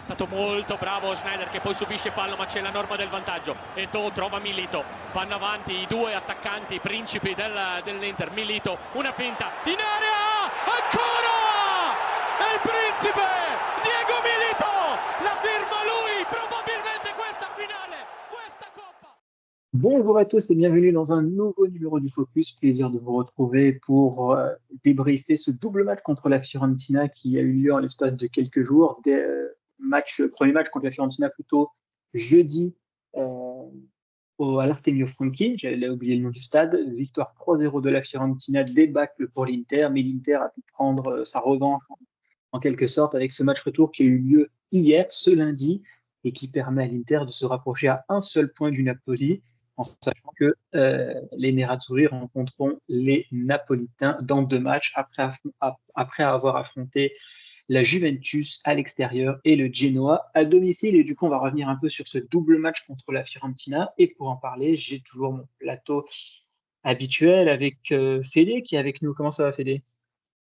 stato molto bravo Schneider che poi subisce fallo, ma c'è la norma del vantaggio. Eto'o trova Milito, vanno avanti i due attaccanti principi dell'Inter. Milito, una finta in area, ancora è il principe Diego Milito, la firma lui, probabilmente questa finale, questa coppa. Bonjour à tous et bienvenue dans un nouveau numéro du Focus. Plaisir de vous retrouver pour débriefer ce double match contre la Fiorentina qui a eu lieu en l'espace de quelques jours. Premier match contre la Fiorentina plutôt jeudi à l'Artemio Franchi, j'avais oublié le nom du stade. Victoire 3-0 de la Fiorentina, débâcle pour l'Inter, mais l'Inter a pu prendre sa revanche en quelque sorte avec ce match retour qui a eu lieu hier, ce lundi, et qui permet à l'Inter de se rapprocher à un seul point du Napoli, en sachant que les Nerazzurri rencontreront les Napolitains dans 2 matchs après avoir affronté la Juventus à l'extérieur et le Genoa à domicile. Et du coup, on va revenir un peu sur ce double match contre la Fiorentina. Et pour en parler, j'ai toujours mon plateau habituel avec Fédé qui est avec nous. Comment ça va, Fédé?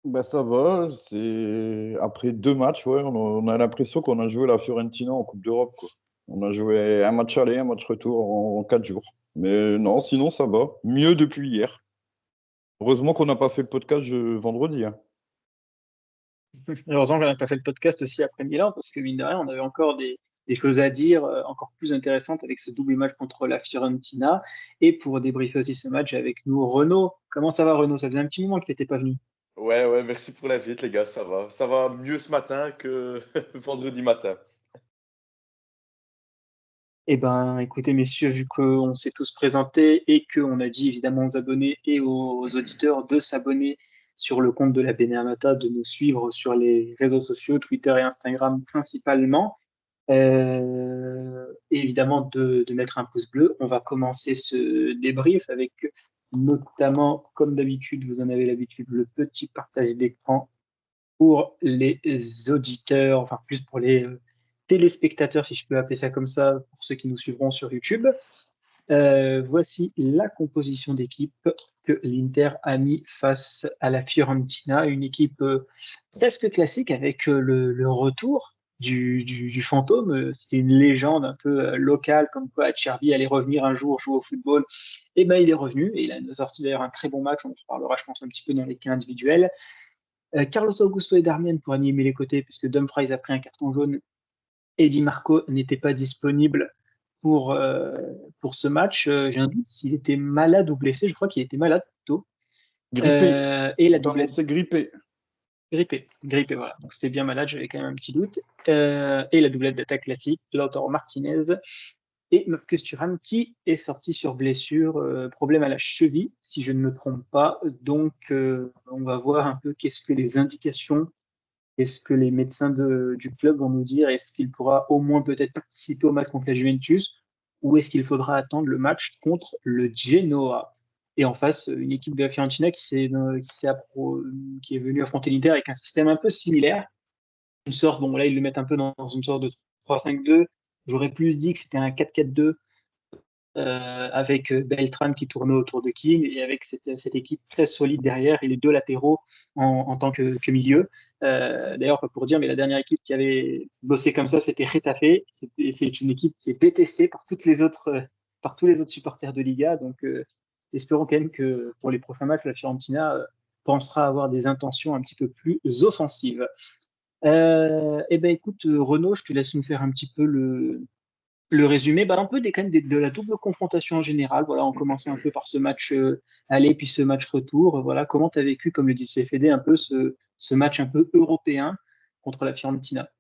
Bah ça va, c'est après 2 matchs, ouais, on a l'impression qu'on a joué la Fiorentina en Coupe d'Europe, quoi. On a joué un match aller, un match retour en 4 jours. Mais non, sinon ça va. Mieux depuis hier. Heureusement qu'on n'a pas fait le podcast vendredi, hein. Heureusement qu'on n'a pas fait le podcast aussi après Milan, parce que mine de rien, on avait encore des choses à dire encore plus intéressantes avec ce double match contre la Fiorentina. Et pour débriefer aussi ce match avec nous, Renaud. Comment ça va, Renaud? Ça faisait un petit moment que tu n'étais pas venu. Ouais, merci pour l'invite, les gars, ça va. Ça va mieux ce matin que vendredi matin. Eh ben, écoutez, messieurs, vu qu'on s'est tous présentés et qu'on a dit évidemment aux abonnés et aux auditeurs de s'abonner sur le compte de la Beneamata, de nous suivre sur les réseaux sociaux, Twitter et Instagram principalement, et évidemment de mettre un pouce bleu. On va commencer ce débrief avec notamment, comme d'habitude, vous en avez l'habitude, le petit partage d'écran pour les auditeurs, enfin plus pour les téléspectateurs, si je peux appeler ça comme ça, pour ceux qui nous suivront sur YouTube. Voici la composition d'équipe que l'Inter a mis face à la Fiorentina, une équipe presque classique avec le retour du fantôme. C'était une légende un peu locale, comme quoi Acerbi allait revenir un jour jouer au football. Et ben il est revenu et il a sorti d'ailleurs un très bon match. On en reparlera, je pense, un petit peu dans les cas individuels. Carlos Augusto et Darmian pour animer les côtés, puisque Dumfries a pris un carton jaune et Di Marco n'était pas disponible pour ce match. J'ai un doute s'il était malade ou blessé. Je crois qu'il était malade plutôt. Grippé. Et la C'est doublette. annoncé grippé. Grippé, voilà. Donc c'était bien malade, j'avais quand même un petit doute. Et la doublette d'attaque classique, Lautaro Martinez et Marcus Thuram qui est sorti sur blessure, problème à la cheville, si je ne me trompe pas. Donc on va voir un peu qu'est-ce que les indications, qu'est-ce que les médecins du club vont nous dire. Est-ce qu'il pourra au moins peut-être participer au match contre la Juventus ou est-ce qu'il faudra attendre le match contre le Genoa? Et en face, une équipe de la Fiorentina qui est venue affronter l'Inter avec un système un peu similaire. Une sorte, bon là ils le mettent un peu dans une sorte de 3-5-2. J'aurais plus dit que c'était un 4-4-2 avec Beltran qui tournait autour de Kim et avec cette équipe très solide derrière et les 2 latéraux en tant que milieu. D'ailleurs, pas pour dire, mais la dernière équipe qui avait bossé comme ça, c'était Getafe. C'est une équipe qui est détestée par tous les autres supporters de Liga. Donc, espérons quand même que pour les prochains matchs, la Fiorentina pensera avoir des intentions un petit peu plus offensives. Eh ben, écoute, Renaud, je te laisse nous faire un petit peu le résumé, bah, un peu quand même de la double confrontation en général. Voilà, on commençait un peu par ce match aller, puis ce match retour. Voilà, comment tu as vécu, comme le dit CFD, un peu ce match un peu européen contre la Fiorentina?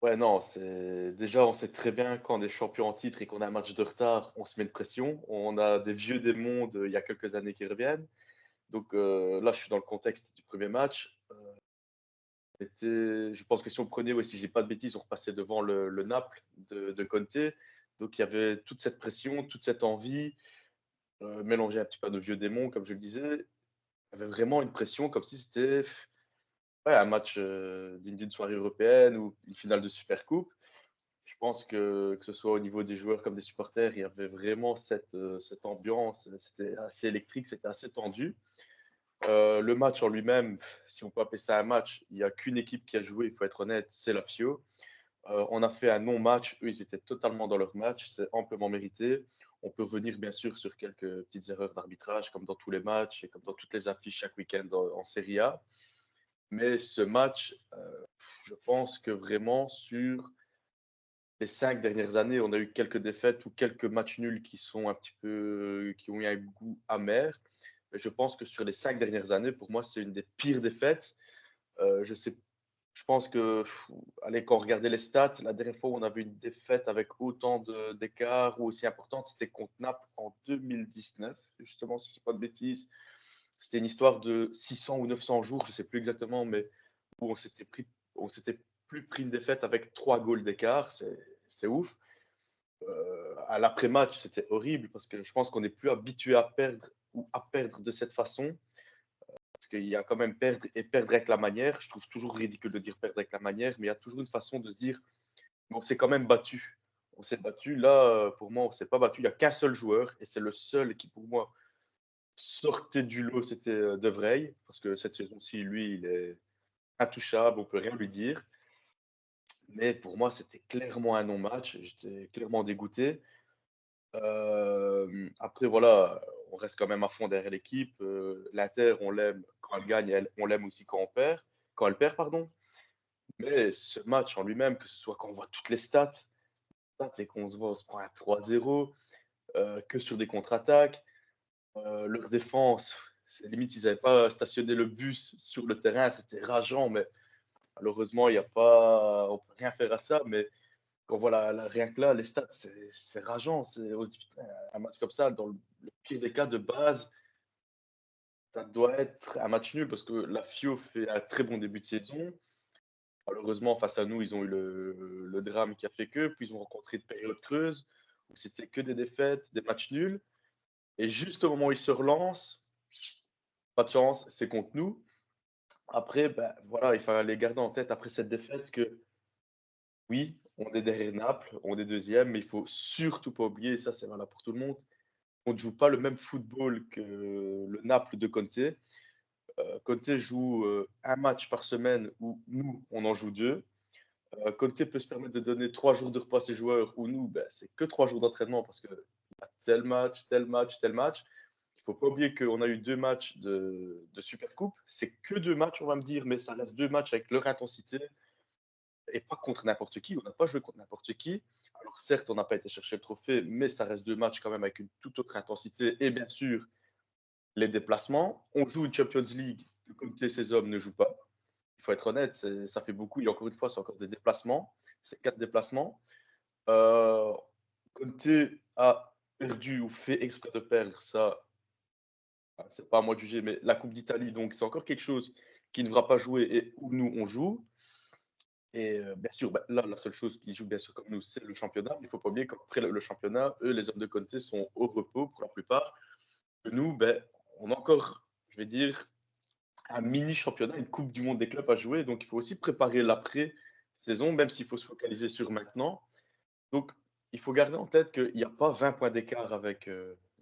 Ouais, non, déjà, on sait très bien quand on est champion en titre et qu'on a un match de retard, on se met de pression. On a des vieux démons il y a quelques années qui reviennent. Donc là, je suis dans le contexte du premier match. Je pense que si on prenait, ouais, si j'ai pas de bêtises, on repassait devant le Naples de Conte. Donc il y avait toute cette pression, toute cette envie, mélangée un petit peu à nos vieux démons, comme je le disais. Il y avait vraiment une pression comme si c'était ouais, un match d'une soirée européenne ou une finale de Supercoupe. Je pense que ce soit au niveau des joueurs comme des supporters, il y avait vraiment cette ambiance. C'était assez électrique, c'était assez tendu. Le match en lui-même, si on peut appeler ça un match, il n'y a qu'une équipe qui a joué, il faut être honnête, c'est la Fio. On a fait un non-match. Eux, ils étaient totalement dans leur match. C'est amplement mérité. On peut revenir bien sûr sur quelques petites erreurs d'arbitrage, comme dans tous les matchs et comme dans toutes les affiches chaque week-end en Serie A. Mais ce match, je pense que vraiment sur les 5 dernières années, on a eu quelques défaites ou quelques matchs nuls qui sont un petit peu, qui ont eu un goût amer. Mais je pense que sur les 5 dernières années, pour moi, c'est une des pires défaites. Je sais, je pense que, allez, quand on regardait les stats, la dernière fois où on avait une défaite avec autant d'écart ou aussi importante, c'était contre Naples en 2019, justement, si je ne dis pas de bêtises. C'était une histoire de 600 ou 900 jours, je ne sais plus exactement, mais où on s'était plus pris une défaite avec 3 goals d'écart. C'est ouf. À l'après-match, c'était horrible parce que je pense qu'on n'est plus habitué à perdre ou à perdre de cette façon. Parce qu'il y a quand même perdre et perdre avec la manière. Je trouve toujours ridicule de dire perdre avec la manière, mais il y a toujours une façon de se dire on s'est quand même battu. On s'est battu. Là, pour moi, on ne s'est pas battu. Il n'y a qu'un seul joueur et c'est le seul qui, pour moi, sortait du lot. C'était De Vrij. Parce que cette saison-ci, lui, il est intouchable. On ne peut rien lui dire. Mais pour moi, c'était clairement un non-match. J'étais clairement dégoûté. Après, voilà, on reste quand même à fond derrière l'équipe. L'Inter, on l'aime quand elle gagne, on l'aime aussi quand elle perd, pardon. Mais ce match en lui-même, que ce soit quand on voit toutes les stats et qu'on se voit, on se prend un 3-0, que sur des contre-attaques, leur défense, c'est limite, ils n'avaient pas stationné le bus sur le terrain, c'était rageant, mais malheureusement, il y a pas, on peut rien faire à ça. Mais quand on voit rien que là, les stats, c'est rageant. On se dit, putain, un match comme ça, dans le pire des cas de base, ça doit être un match nul parce que la FIO fait un très bon début de saison. Malheureusement, face à nous, ils ont eu le drame qui a fait que, puis ils ont rencontré une période creuse où c'était que des défaites, des matchs nuls. Et juste au moment où ils se relancent, pas de chance, c'est contre nous. Après, ben, voilà, il fallait garder en tête après cette défaite que oui, on est derrière Naples, on est deuxième, mais il faut surtout pas oublier, et ça c'est valable pour tout le monde, on ne joue pas le même football que le Naples de Conte. Conte joue un match par semaine où nous, on en joue deux. Conte peut se permettre de donner 3 jours de repos à ses joueurs, où nous, ben, c'est que 3 jours d'entraînement parce que y a tel match, tel match, tel match. Il ne faut pas oublier qu'on a eu 2 matchs de Super Coupe. C'est que 2 matchs, on va me dire, mais ça reste 2 matchs avec leur intensité et pas contre n'importe qui. On n'a pas joué contre n'importe qui. Alors certes, on n'a pas été chercher le trophée, mais ça reste 2 matchs quand même avec une toute autre intensité. Et bien sûr, les déplacements. On joue une Champions League que Conte, ces hommes ne jouent pas. Il faut être honnête, ça fait beaucoup. Et encore une fois, c'est encore des déplacements. C'est 4 déplacements. Euh, Conte a perdu ou fait exprès de perdre, ça, c'est pas à moi de juger, mais la Coupe d'Italie, donc c'est encore quelque chose qui ne devra pas jouer et où nous, on joue. Et bien sûr, bah, là, la seule chose qui joue bien sûr comme nous, c'est le championnat. Il ne faut pas oublier qu'après le championnat, eux, les hommes de Conte sont au repos pour la plupart. Et nous, ben, on a encore, je vais dire, un mini championnat, une Coupe du Monde des clubs à jouer. Donc, il faut aussi préparer l'après-saison, même s'il faut se focaliser sur maintenant. Donc, il faut garder en tête qu'il n'y a pas 20 points d'écart avec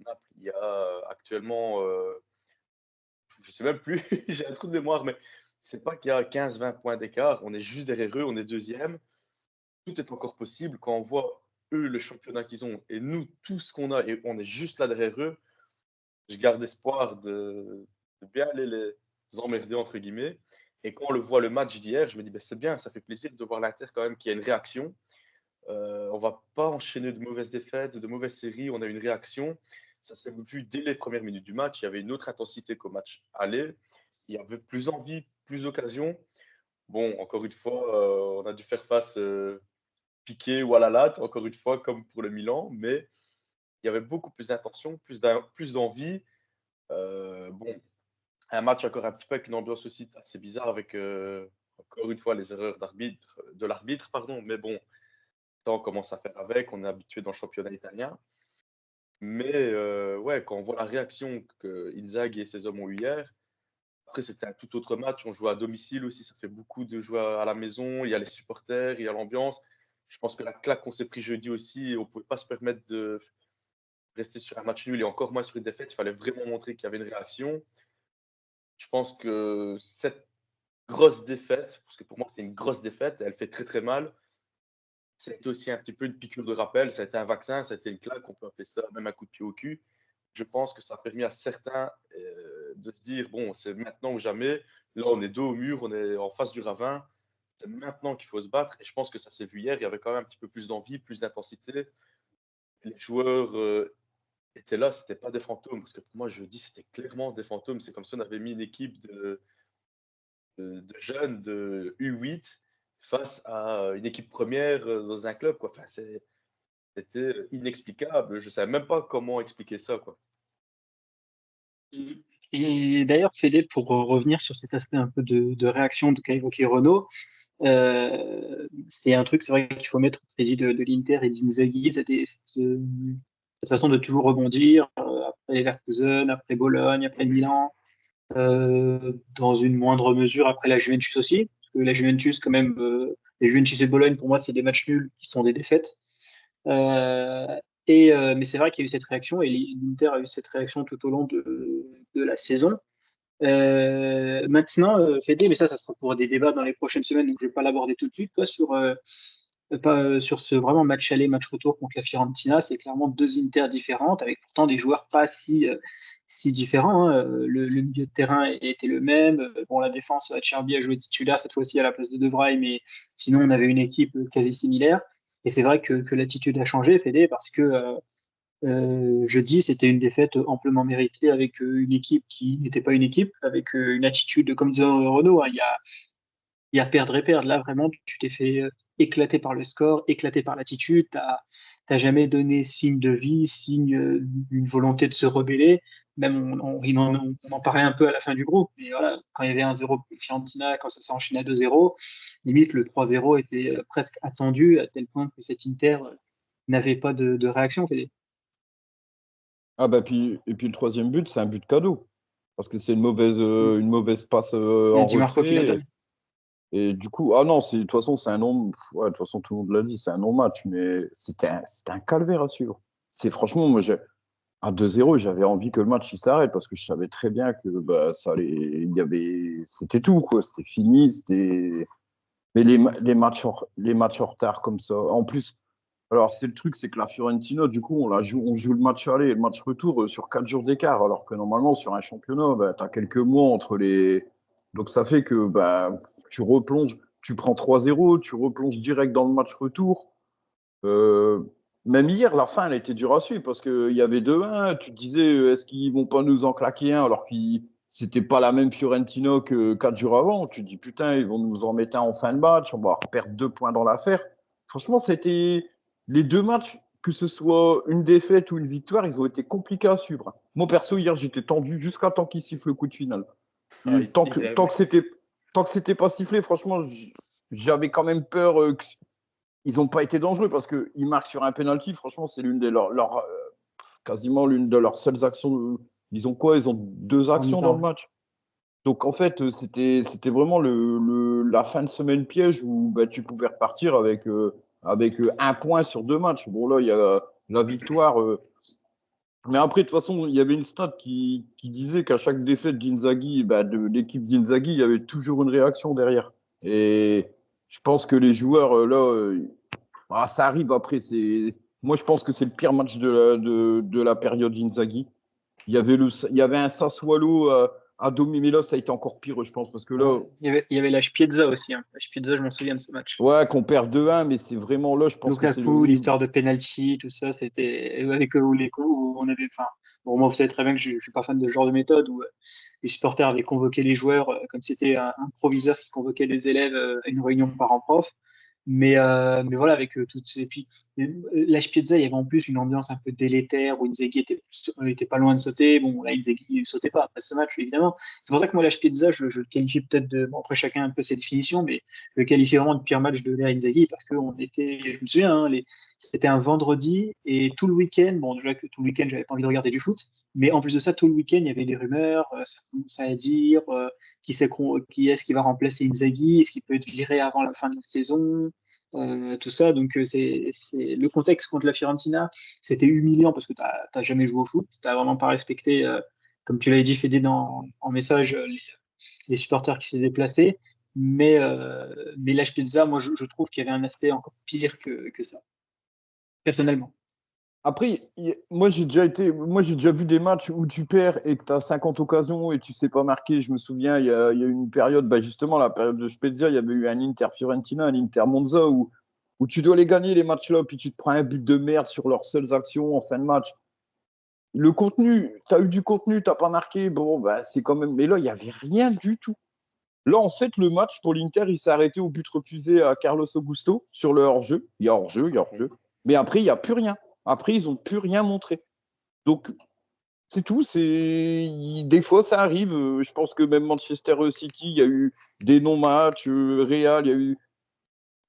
Naples. Il y a actuellement, je ne sais même plus, j'ai un trou de mémoire, mais c'est pas qu'il y a 15-20 points d'écart. On est juste derrière eux, on est deuxième. Tout est encore possible quand on voit eux le championnat qu'ils ont et nous tout ce qu'on a et on est juste là derrière eux. Je garde espoir de bien aller les emmerder entre guillemets. Et quand on le voit le match d'hier, je me dis ben, c'est bien, ça fait plaisir de voir l'Inter quand même qui a une réaction. On va pas enchaîner de mauvaises défaites, de mauvaises séries. On a une réaction. Ça s'est vu dès les premières minutes du match. Il y avait une autre intensité qu'au match aller. Il y avait plus envie, plus d'occasions. Bon, encore une fois, on a dû faire face piqué ou à la latte, encore une fois, comme pour le Milan, mais il y avait beaucoup plus d'intention, plus d'envie. Bon, un match encore un petit peu avec une ambiance aussi assez bizarre avec, encore une fois, les erreurs de l'arbitre, pardon, mais bon, ça, on commence à faire avec, on est habitué dans le championnat italien. Mais ouais, quand on voit la réaction que Inzaghi et ses hommes ont eu hier, après, c'était un tout autre match. On joue à domicile aussi. Ça fait beaucoup de jouer à la maison. Il y a les supporters, il y a l'ambiance. Je pense que la claque qu'on s'est pris jeudi aussi, on ne pouvait pas se permettre de rester sur un match nul et encore moins sur une défaite. Il fallait vraiment montrer qu'il y avait une réaction. Je pense que cette grosse défaite, parce que pour moi, c'est une grosse défaite, elle fait très très mal. c'était aussi un petit peu une piqûre de rappel, ça a été un vaccin, ça a été une claque, on peut appeler ça même un coup de pied au cul. Je pense que ça a permis à certains de se dire, bon, c'est maintenant ou jamais, là on est dos au mur, on est en face du ravin, c'est maintenant qu'il faut se battre, et je pense que ça s'est vu hier, il y avait quand même un petit peu plus d'envie, plus d'intensité. Les joueurs étaient là, c'était pas des fantômes, parce que pour moi, je dis, c'était clairement des fantômes, c'est comme si on avait mis une équipe de jeunes de U8 face à une équipe première dans un club, quoi. Enfin, c'était inexplicable. Je ne savais même pas comment expliquer ça, quoi. Et d'ailleurs, Fédé, pour revenir sur cet aspect un peu de réaction qu'a évoqué Renaud, c'est un truc, c'est vrai qu'il faut mettre au crédit de l'Inter et d'Inzaghi, cette façon de toujours rebondir après Leverkusen, après Bologne, après Milan, dans une moindre mesure après la Juventus aussi, parce que la Juventus, quand même, les Juventus et Bologne, pour moi, c'est des matchs nuls qui sont des défaites. Euh, mais c'est vrai qu'il y a eu cette réaction et l'Inter a eu cette réaction tout au long de la saison. Maintenant, Fédé, mais ça sera pour des débats dans les prochaines semaines, donc je ne vais pas l'aborder tout de suite. Toi, sur ce vraiment match aller, match retour contre la Fiorentina, c'est clairement deux Inter différentes, avec pourtant des joueurs pas si différents, hein. Le milieu de terrain était le même. Bon, la défense, Cherby a joué titulaire cette fois-ci à la place de Vrij, mais sinon, on avait une équipe quasi similaire. Et c'est vrai que l'attitude a changé, Fédé, parce que jeudi, c'était une défaite amplement méritée avec une équipe qui n'était pas une équipe, avec une attitude, comme disait Renaud, hein, il y a perdre et perdre. Là, vraiment, tu t'es fait éclater par le score, éclater par l'attitude. T'as jamais donné signe de vie, signe d'une volonté de se rebeller. Même on en parlait un peu à la fin du groupe. Mais voilà, quand il y avait 1-0 pour Fiorentina, quand ça s'est enchaîné à 2-0, limite le 3-0 était presque attendu à tel point que cet Inter n'avait pas de réaction. Ah bah et puis le troisième but, c'est un but cadeau. Parce que c'est une mauvaise passe Il y a en Di Marco qui la retrait. donne. Et du coup, ah non, de toute façon, c'est un non. Ouais, de toute façon, tout le monde l'a dit, c'est un non-match, mais c'était un calvaire à suivre. C'est franchement, moi, à 2-0, j'avais envie que le match il s'arrête parce que je savais très bien que bah, c'était tout, quoi. C'était fini, Mais les matchs en retard comme ça. En plus, alors c'est le truc, c'est que la Fiorentina, du coup, on joue le match aller et le match retour sur 4 jours d'écart, alors que normalement, sur un championnat, bah, tu as quelques mois entre les. Donc ça fait que bah, tu replonges, tu prends 3-0, tu replonges direct dans le match retour. Euh, Même hier, la fin, elle était dure à suivre parce qu'il y avait 2-1. Tu te disais, est-ce qu'ils vont pas nous en claquer un alors que c'était pas la même Fiorentina que 4 jours avant. Tu te dis, putain, ils vont nous en mettre un en fin de match, on va perdre 2 points dans l'affaire. Franchement, c'était les deux matchs, que ce soit une défaite ou une victoire, ils ont été compliqués à suivre. Moi, perso, hier, j'étais tendu jusqu'à temps qu'ils sifflent le coup de finale. Ah, Tant que c'était pas sifflé, franchement, j'avais quand même peur ils n'ont pas été dangereux parce qu'ils marquent sur un penalty. Franchement, c'est quasiment l'une de leurs seules actions. Ils ont quoi? Ils ont 2 actions dans le match. Donc en fait, c'était vraiment la fin de semaine piège où bah, tu pouvais repartir avec 1 point sur 2 matchs. Bon là, il y a la victoire. Mais après, de toute façon, il y avait une stat qui disait qu'à chaque défaite d'Inzaghi, bah, de l'équipe d'Inzaghi, il y avait toujours une réaction derrière. Et je pense que les joueurs, ça arrive après. Moi, je pense que c'est le pire match de la période Inzaghi. Il y avait un Sassuolo à Domimila, ça a été encore pire, je pense, parce que là, Il y avait la Spiezza aussi, hein. La Spiezza, je m'en souviens de ce match. ouais, qu'on perd 2-1, mais c'est vraiment là, je pense que c'est le Lukaku, niveau. l'histoire de penalty, tout ça, c'était avec les coups où on avait. Enfin, bon, moi, vous savez très bien que je suis pas fan de ce genre de méthode où les supporters avaient convoqué les joueurs comme si c'était un proviseur qui convoquait les élèves à une réunion parents-prof. Mais voilà, avec toutes ces. Et puis, la Spiezza, il y avait en plus une ambiance un peu délétère où Inzaghi était pas loin de sauter. Bon, là, Inzaghi ne sautait pas après ce match, évidemment. C'est pour ça que moi, la Spiezza, je le qualifie peut-être de. Bon, après, chacun a un peu ses définitions, mais je le qualifie vraiment de pire match de l'ère Inzaghi parce qu'on était. Je me souviens, hein, c'était un vendredi et tout le week-end, bon, déjà que tout le week-end, j'avais pas envie de regarder du foot, mais en plus de ça, tout le week-end, il y avait des rumeurs, ça commençait à dire qui est-ce qui va remplacer Inzaghi, est-ce qu'il peut être viré avant la fin de la saison, tout ça. Donc, c'est le contexte contre la Fiorentina, c'était humiliant parce que tu n'as jamais joué au foot, tu n'as vraiment pas respecté, comme tu l'avais dit, Fédé, en message, les supporters qui s'est déplacés. Mais la Spezia, moi, je trouve qu'il y avait un aspect encore pire que ça, personnellement. Après, moi j'ai déjà vu des matchs où tu perds et que tu as 50 occasions et tu sais pas marquer. Je me souviens, il y a eu une période, justement, la période de Spezia, il y avait eu un Inter Fiorentina, un Inter Monza où tu dois les gagner les matchs-là, puis tu te prends un but de merde sur leurs seules actions en fin de match. Le contenu, tu as eu du contenu, tu n'as pas marqué, bon, c'est quand même. Mais là, il n'y avait rien du tout. Là, en fait, le match pour l'Inter, il s'est arrêté au but refusé à Carlos Augusto sur le hors-jeu. Il y a hors-jeu, il y a hors-jeu. Mais après, il n'y a plus rien. Après, ils n'ont plus rien montré. Donc, c'est tout. Des fois, ça arrive. Je pense que même Manchester City, il y a eu des non-matchs. Real, il y a eu.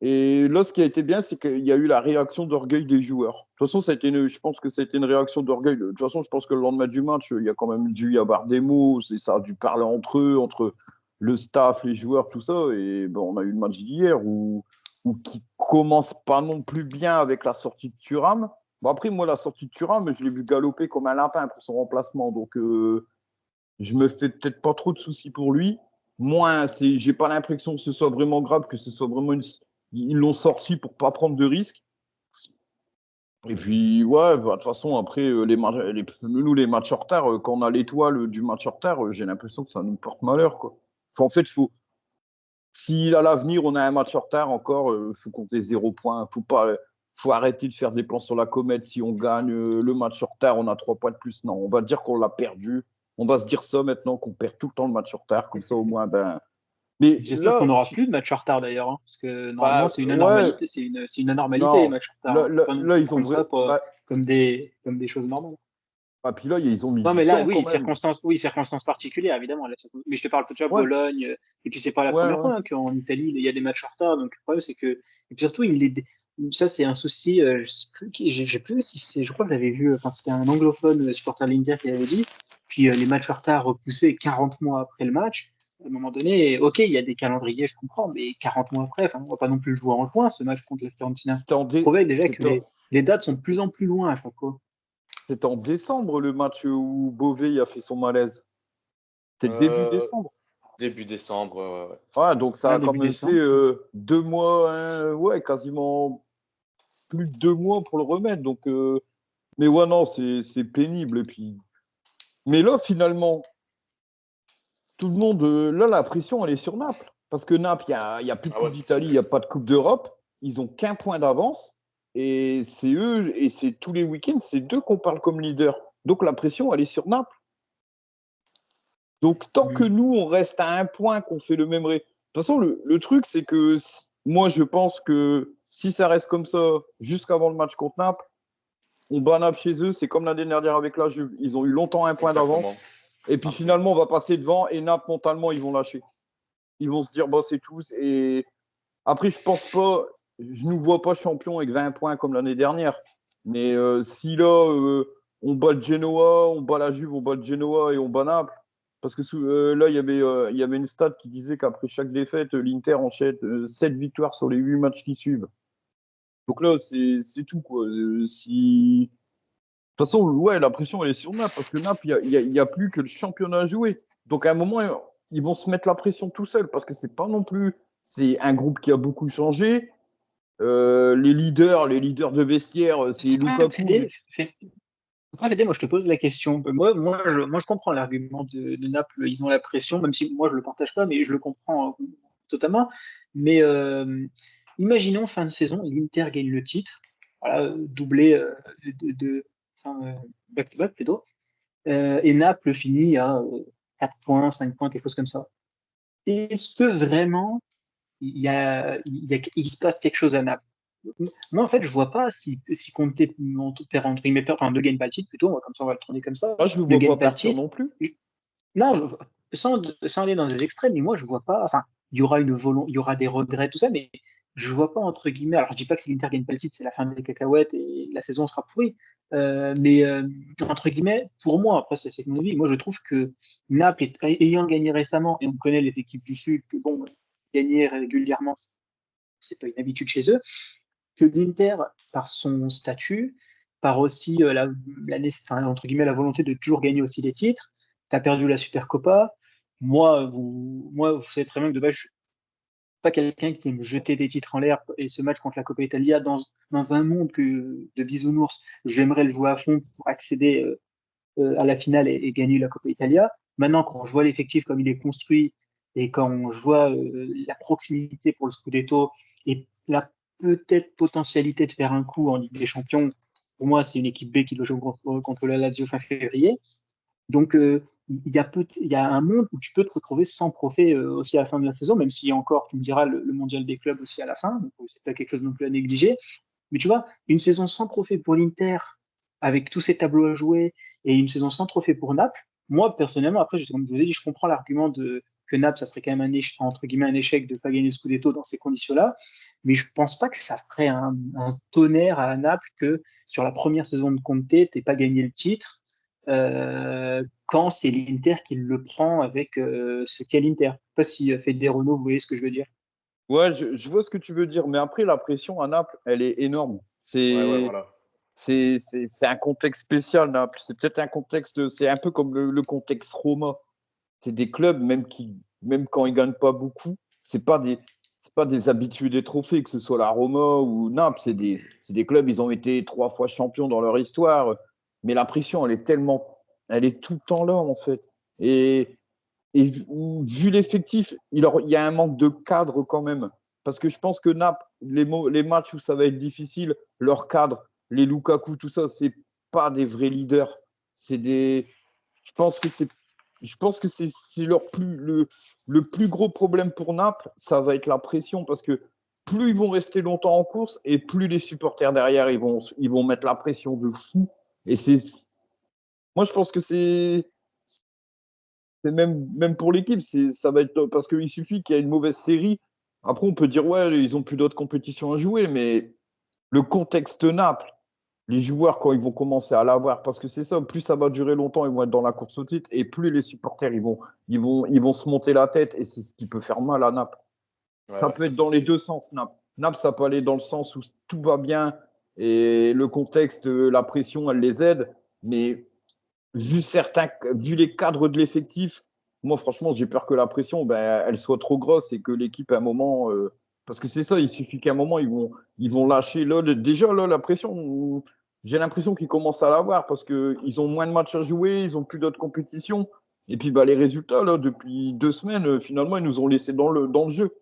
Et là, ce qui a été bien, c'est qu'il y a eu la réaction d'orgueil des joueurs. De toute façon, je pense que ça a été une réaction d'orgueil. De toute façon, je pense que le lendemain du match, il y a quand même dû y avoir des mots. Ça a dû parler entre eux, entre le staff, les joueurs, tout ça. Et bon, on a eu le match d'hier qui commence pas non plus bien avec la sortie de Thuram. Bon, après, moi, la sortie de Thuram, je l'ai vu galoper comme un lapin pour son remplacement. Donc, je me fais peut-être pas trop de soucis pour lui. Moi, j'ai pas l'impression que ce soit vraiment grave, que ce soit vraiment ils l'ont sorti pour pas prendre de risques. Et puis, ouais, de toute façon, après, nous, les matchs en retard, quand on a l'étoile du match en retard, j'ai l'impression que ça nous porte malheur, quoi. En fait, si à l'avenir, on a un match en retard encore, faut compter 0 points. Faut arrêter de faire des plans sur la comète. Si on gagne le match en retard, on a 3 points de plus. Non, on va dire qu'on l'a perdu. On va se dire ça maintenant, qu'on perd tout le temps le match en retard. Comme ça, au moins, Mais J'espère qu'on n'aura plus de match en retard d'ailleurs, hein, parce que normalement c'est une ouais, anormalité, c'est une anormalité les non. matchs en retard. Là, ils ont comme des choses normales. puis là, ils ont mis Non, du mais là, temps quand même. circonstances particulières, évidemment. Là, mais je te parle tu vois, Ouais, Bologne, et puis c'est pas la ouais, première ouais. fois hein, qu'en Italie, il y a des matchs en retard. Donc le problème, c'est que, et puis surtout, ça, c'est un souci, je sais plus j'ai plus si c'est, je crois que j'avais vu, enfin, c'était un anglophone supporter de l'Inter qui l'avait dit. Puis les matchs en retard repoussés 40 mois après le match. À un moment donné, ok, il y a des calendriers, je comprends, mais 40 mois après, enfin, on va pas non plus le jouer en juin, ce match contre la Fiorentina. Je trouvais déjà que les dates sont de plus en plus loin à chaque fois. C'était en décembre le match où Beauvais a fait son malaise. C'était début décembre. Début décembre, ouais. Ouais, donc ça a quand début même décembre. fait 2 mois, hein, ouais, quasiment plus de 2 mois pour le remettre. Donc, mais ouais, non, c'est pénible. Et puis, mais là, finalement, tout le monde, là, la pression, elle est sur Naples. Parce que Naples, il n'y a plus de Coupe d'Italie, il n'y a pas de Coupe d'Europe. Ils ont qu'un point d'avance. Et c'est eux, et c'est tous les week-ends, c'est d'eux qu'on parle comme leader. Donc la pression, elle est sur Naples. Donc tant que nous, on reste à un point, qu'on fait le même De toute façon, le truc, c'est que moi, je pense que si ça reste comme ça jusqu'avant le match contre Naples, on bat Naples chez eux. C'est comme l'année dernière avec la Juve. Ils ont eu longtemps un point d'avance. Et puis finalement, on va passer devant et Naples, mentalement, ils vont lâcher. Ils vont se dire, bah, c'est tout. Et après, je pense pas, je ne nous vois pas champion avec 20 points comme l'année dernière. Mais si là, on bat le Genoa, on bat la Juve, on bat le Genoa et on bat Naples, parce que là, il y avait une stat qui disait qu'après chaque défaite, l'Inter enchaîne 7 victoires sur les 8 matchs qui suivent. Donc là, c'est tout, quoi. De toute façon, ouais, la pression, elle est sur Naples, parce que Naples, il y a plus que le championnat à jouer. Donc à un moment, ils vont se mettre la pression tout seuls, parce que c'est pas non plus... C'est un groupe qui a beaucoup changé. Les leaders de vestiaire, c'est Lukaku. Après, moi, je te pose la question. Moi, je comprends l'argument de Naples. Ils ont la pression, même si moi, je le partage pas, mais je le comprends totalement. Mais imaginons fin de saison, l'Inter gagne le titre, voilà, doublé back-to-back plutôt, et Naples finit à 4 points, 5 points, quelque chose comme ça. Est-ce que vraiment il se passe quelque chose à Naples? Moi, en fait, je vois pas si Conte perd entre guillemets, ne gagne pas le titre plutôt, comme ça on va le tourner comme ça. Je ne vois pas partir non plus. Non, sans aller dans des extrêmes, mais moi je vois pas. Enfin, il y aura il y aura des regrets, tout ça, mais je vois pas entre guillemets. Alors je dis pas que si l'Inter gagne pas le titre, c'est la fin des cacahuètes et la saison sera pourrie. Mais entre guillemets, pour moi, après c'est mon avis, moi je trouve que Naples ayant gagné récemment, et on connaît les équipes du Sud, que bon, gagner régulièrement, c'est pas une habitude chez eux, que l'Inter, par son statut, par aussi entre guillemets, la volonté de toujours gagner aussi les titres, tu as perdu la Supercopa. Moi, vous savez très bien que de base, pas quelqu'un qui aime jeter des titres en l'air. Et ce match contre la Coppa Italia, dans un monde de bisounours, j'aimerais le jouer à fond pour accéder à la finale et gagner la Coppa Italia. Maintenant, quand je vois l'effectif comme il est construit et quand je vois la proximité pour le Scudetto et la peut-être potentialité de faire un coup en Ligue des Champions, pour moi, c'est une équipe B qui doit jouer contre la Lazio fin février. Donc, il y a un monde où tu peux te retrouver sans trophée aussi à la fin de la saison, même si encore, tu me diras, le mondial des clubs aussi à la fin, donc c'est pas quelque chose non plus à négliger. Mais tu vois, une saison sans trophée pour l'Inter, avec tous ces tableaux à jouer, et une saison sans trophée pour Naples, moi, personnellement, après, comme je vous ai dit, je comprends l'argument que Naples, ça serait quand même entre guillemets, un échec de ne pas gagner le Scudetto dans ces conditions-là, mais je pense pas que ça ferait un tonnerre à Naples que sur la première saison de Conte, t'aies pas gagné le titre, quand c'est l'Inter qui le prend avec ce qu'est l'Inter. Je sais pas si Federer, vous voyez ce que je veux dire. Ouais, je vois ce que tu veux dire, mais après, la pression à Naples, elle est énorme. Ouais, voilà. C'est un contexte spécial, Naples. C'est peut-être un contexte, c'est un peu comme le contexte Roma. C'est des clubs, même quand ils gagnent pas beaucoup, c'est pas des habitués des trophées, que ce soit la Roma ou Naples. C'est des clubs, ils ont été 3 fois champions dans leur histoire. Mais la pression, elle est tout le temps là, en fait. Et vu l'effectif, il y a un manque de cadre quand même. Parce que je pense que Naples, les matchs où ça va être difficile, leur cadre, les Lukaku, tout ça, c'est pas des vrais leaders. C'est des. Je pense que c'est le plus gros problème pour Naples, ça va être la pression. Parce que plus ils vont rester longtemps en course et plus les supporters derrière, ils vont mettre la pression de fou. Et moi, je pense que c'est même pour l'équipe, ça va être parce qu'il suffit qu'il y ait une mauvaise série. Après, on peut dire, ouais, ils ont plus d'autres compétitions à jouer, mais le contexte Naples, les joueurs, quand ils vont commencer à l'avoir, parce que c'est ça, plus ça va durer longtemps, ils vont être dans la course au titre, et plus les supporters, ils vont se monter la tête, et c'est ce qui peut faire mal à Naples. Ça Ouais, peut ça être c'est dans les sûr. deux sens, Naples. Naples, ça peut aller dans le sens où tout va bien, et le contexte, la pression, elle les aide, mais vu les cadres de l'effectif, moi franchement j'ai peur que la pression elle soit trop grosse et que l'équipe à un moment parce que c'est ça, il suffit qu'à un moment ils vont lâcher là déjà là la pression, j'ai l'impression qu'ils commencent à l'avoir parce que ils ont moins de matchs à jouer, ils ont plus d'autres compétitions et puis les résultats là depuis 2 semaines finalement ils nous ont laissé dans le jeu.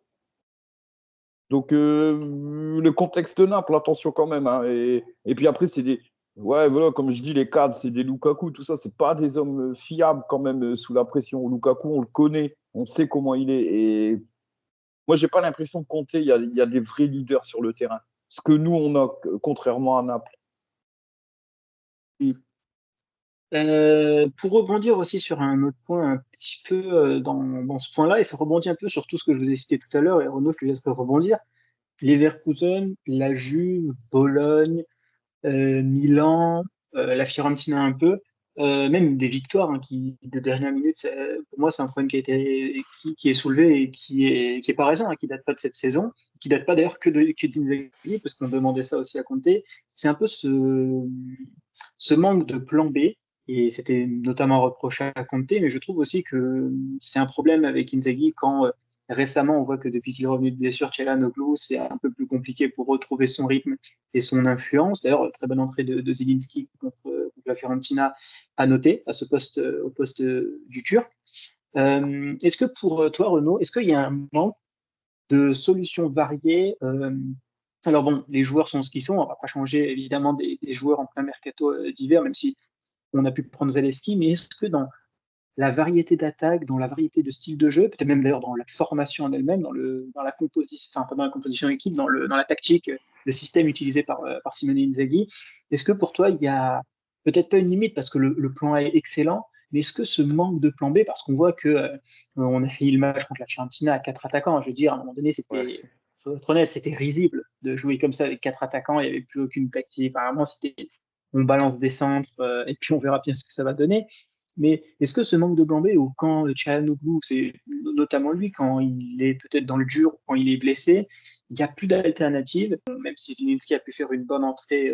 Donc, le contexte Naples, attention quand même, hein. Et puis après, c'est des. Ouais, voilà, comme je dis, les cadres, c'est des Lukaku, tout ça, c'est pas des hommes fiables quand même sous la pression. Lukaku, on le connaît, on sait comment il est. Et moi, j'ai pas l'impression de compter, il y a des vrais leaders sur le terrain. Ce que nous, on a, contrairement à Naples. Pour rebondir aussi sur un autre point un petit peu dans ce point-là, et ça rebondit un peu sur tout ce que je vous ai cité tout à l'heure, et Renaud, je te laisse rebondir. Leverkusen, la Juve, Bologne, Milan, la Fiorentina un peu, même des victoires de dernière minute, pour moi c'est un problème qui est soulevé et qui est pas récent, qui date pas de cette saison, qui date pas d'ailleurs que d'Inzaghi, parce qu'on demandait ça aussi à Conte. C'est un peu ce manque de plan B, et c'était notamment reproché à Conte, mais je trouve aussi que c'est un problème avec Inzaghi quand récemment on voit que depuis qu'il est revenu de blessure, Çalhanoğlu, c'est un peu plus compliqué pour retrouver son rythme et son influence. D'ailleurs, très bonne entrée de Zielinski contre la Fiorentina à noter à ce poste, au poste du Turc. Est-ce que pour toi, Renaud, est-ce qu'il y a un manque de solutions variées alors bon, les joueurs sont ce qu'ils sont, on va pas changer évidemment des joueurs en plein mercato d'hiver, même si on a pu prendre Zaleski, mais est-ce que dans la variété d'attaques, dans la variété de styles de jeu, peut-être même d'ailleurs dans la formation en elle-même, dans la composition, enfin pas dans la composition d'équipe, dans la tactique, le système utilisé par Simone Inzaghi. Est-ce que pour toi, il y a peut-être pas une limite parce que le plan A est excellent, mais est-ce que ce manque de plan B, parce qu'on voit que on a fini le match contre la Fiorentina à 4 attaquants, je veux dire, à un moment donné, Ouais. faut être honnête, c'était risible de jouer comme ça avec 4 attaquants, il n'y avait plus aucune tactique. Apparemment, c'était on balance des centres et puis on verra bien ce que ça va donner. Mais est-ce que ce manque de plan B, ou quand Çalhanoğlu, c'est notamment lui, quand il est peut-être dans le dur, quand il est blessé, il n'y a plus d'alternative, même si Zielinski a pu faire une bonne entrée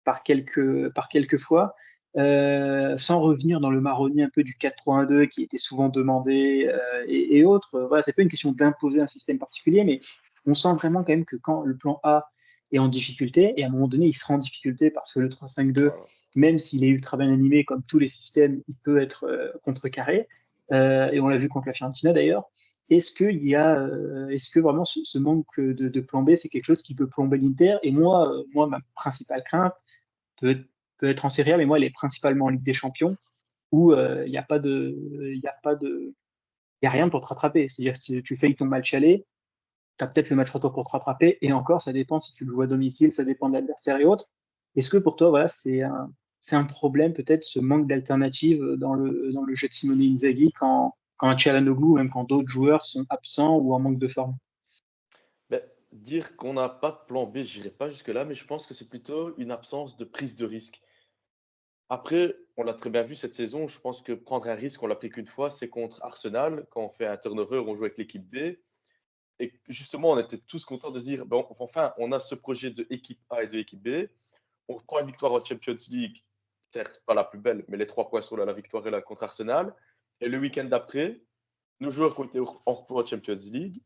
par quelques fois, sans revenir dans le marronnier un peu du 4-3-1-2 qui était souvent demandé et autres. Voilà, c'est pas une question d'imposer un système particulier, mais on sent vraiment quand même que quand le plan A est en difficulté, et à un moment donné, il sera en difficulté parce que le 3-5-2, Voilà. même s'il est ultra bien animé, comme tous les systèmes, il peut être contrecarré. Et on l'a vu contre la Fiorentina d'ailleurs. Est-ce que vraiment ce manque de plan B, c'est quelque chose qui peut plomber l'Inter? Et moi, ma principale crainte peut, peut être en Serie A, mais moi, elle est principalement en Ligue des Champions, où il n'y a pas de, il y a pas de, il y a rien pour te rattraper. C'est-à-dire, si tu fais ton match aller, tu as peut-être le match retour pour te rattraper, et encore, ça dépend si tu le joues à domicile, ça dépend de l'adversaire et autres. Est-ce que pour toi, voilà, c'est un problème, peut-être, ce manque d'alternative dans le jeu de Simone Inzaghi quand Çalhanoğlu ou même quand d'autres joueurs sont absents ou en manque de forme? Ben, dire qu'on n'a pas de plan B, j'irai pas jusque-là, mais je pense que c'est plutôt une absence de prise de risque. Après, on l'a très bien vu cette saison, je pense que prendre un risque, on l'a pris qu'une fois, c'est contre Arsenal. Quand on fait un turnover, on joue avec l'équipe B. Et justement, on était tous contents de se dire, bon, enfin, on a ce projet de équipe A et de équipe B. On reprend une victoire en Champions League, certes pas la plus belle, mais les 3 points sont là, la victoire est là contre Arsenal. Et le week-end d'après, nos joueurs qui ont été en repos en Champions League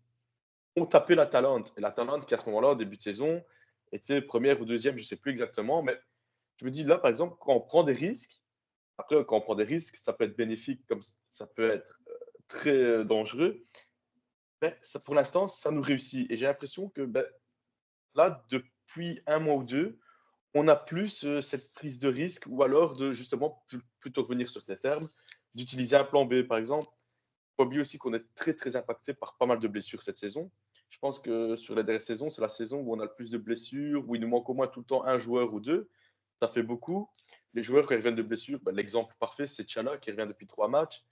ont tapé la Talente. Et la Talente, qui à ce moment-là, au début de saison, était première ou deuxième, je ne sais plus exactement. Mais je me dis là, par exemple, quand on prend des risques, après, quand on prend des risques, ça peut être bénéfique comme ça peut être très dangereux. Mais ça, pour l'instant, ça nous réussit. Et j'ai l'impression que ben, là, depuis un mois ou deux, on a plus cette prise de risque ou alors de justement plutôt revenir sur tes termes, d'utiliser un plan B par exemple. Il faut oublier aussi qu'on est très très impacté par pas mal de blessures cette saison. Je pense que sur les dernières saisons, c'est la saison où on a le plus de blessures, où il nous manque au moins tout le temps un joueur ou deux. Ça fait beaucoup. Les joueurs, quand ils reviennent de blessures, ben, l'exemple parfait, c'est Tchala qui revient depuis 3 matchs.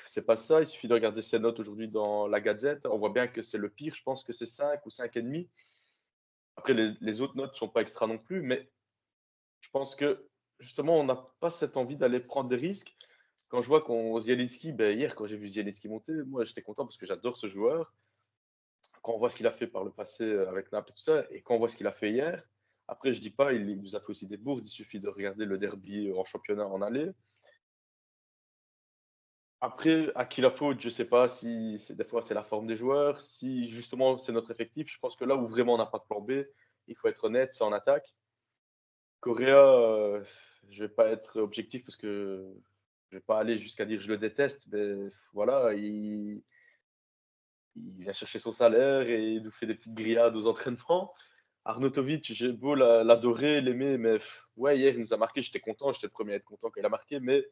C'est pas ça, il suffit de regarder ses notes aujourd'hui dans la Gazette. On voit bien que c'est le pire, je pense que c'est 5 ou 5,5. Après, les autres notes ne sont pas extra non plus, mais je pense que justement, on n'a pas cette envie d'aller prendre des risques. Quand je vois qu'on Zielinski, ben, hier, quand j'ai vu Zielinski monter, moi j'étais content parce que j'adore ce joueur. Quand on voit ce qu'il a fait par le passé avec Naples et tout ça, et quand on voit ce qu'il a fait hier, après je dis pas, il nous a fait aussi des bourdes, il suffit de regarder le derby en championnat en aller. Après, à qui la faute, je sais pas si des fois c'est la forme des joueurs, si justement c'est notre effectif. Je pense que là où vraiment on n'a pas de plan B, il faut être honnête, c'est en attaque. Correa, je vais pas être objectif parce que je vais pas aller jusqu'à dire je le déteste, mais voilà, il vient chercher son salaire et il nous fait des petites grillades aux entraînements. Arnautovic, j'ai beau l'adorer, l'aimer, mais ouais, hier il nous a marqué, j'étais content, j'étais le premier à être content quand il a marqué, mais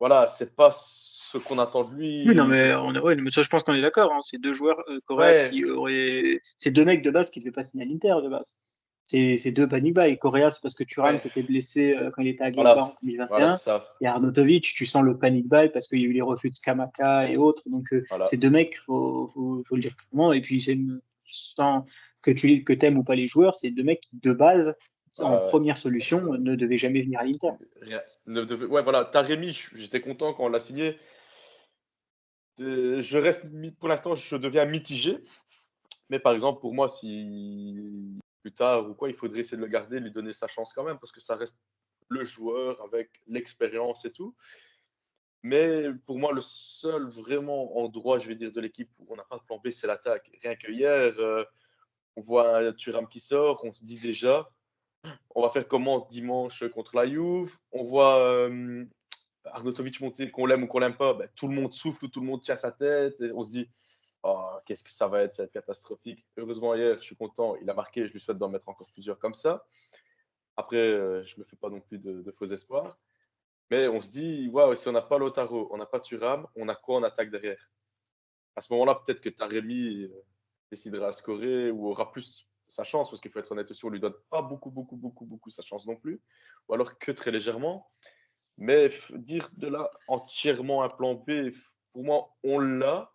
voilà, c'est pas ce qu'on attend de Oui, non, lui. mais ouais, mais ça, je pense qu'on est d'accord, hein. C'est deux joueurs Correa Ouais, qui auraient. C'est deux mecs de base qui ne devaient pas signer à l'Inter de base. C'est deux panic buy. Correa, c'est parce que Thuram ouais, s'était blessé quand il était à Gladbach voilà, en 2021. voilà, Et un. c'est ça. Et Arnautovic, tu sens le panic buy parce qu'il y a eu les refus de Scamacca et autres. Donc, Voilà. ces deux mecs, faut le dire clairement. Et puis, sans que tu aimes ou pas les joueurs, c'est deux mecs qui, de base, en Ouais, première solution, ne devaient jamais venir à l'Inter. rien. Ouais, voilà, Taremi, j'étais content quand on l'a signé. Je reste, pour l'instant, je deviens mitigé. Mais par exemple, pour moi, si plus tard ou quoi, il faudrait essayer de le garder, lui donner sa chance quand même, parce que ça reste le joueur avec l'expérience et tout. Mais pour moi, le seul vraiment endroit, je vais dire, de l'équipe où on n'a pas de plan B, c'est l'attaque. Rien que hier, on voit un Thuram qui sort, on se dit déjà, on va faire comment dimanche contre la Juve. On voit Arnautovic monter, qu'on l'aime ou qu'on l'aime pas, ben, tout le monde souffle, tout le monde tient sa tête, et on se dit, oh, qu'est-ce que ça va être catastrophique. Heureusement, hier, je suis content, il a marqué, je lui souhaite d'en mettre encore plusieurs comme ça. Après, je ne me fais pas non plus de faux espoirs. Mais on se dit, waouh, si on n'a pas Lautaro, on n'a pas Thuram, on a quoi en attaque derrière? À ce moment-là, peut-être que Taremi décidera à scorer ou aura plus sa chance, parce qu'il faut être honnête aussi, on lui donne pas beaucoup sa chance non plus, ou alors que très légèrement. Mais dire de là entièrement un plan B, pour moi, on l'a,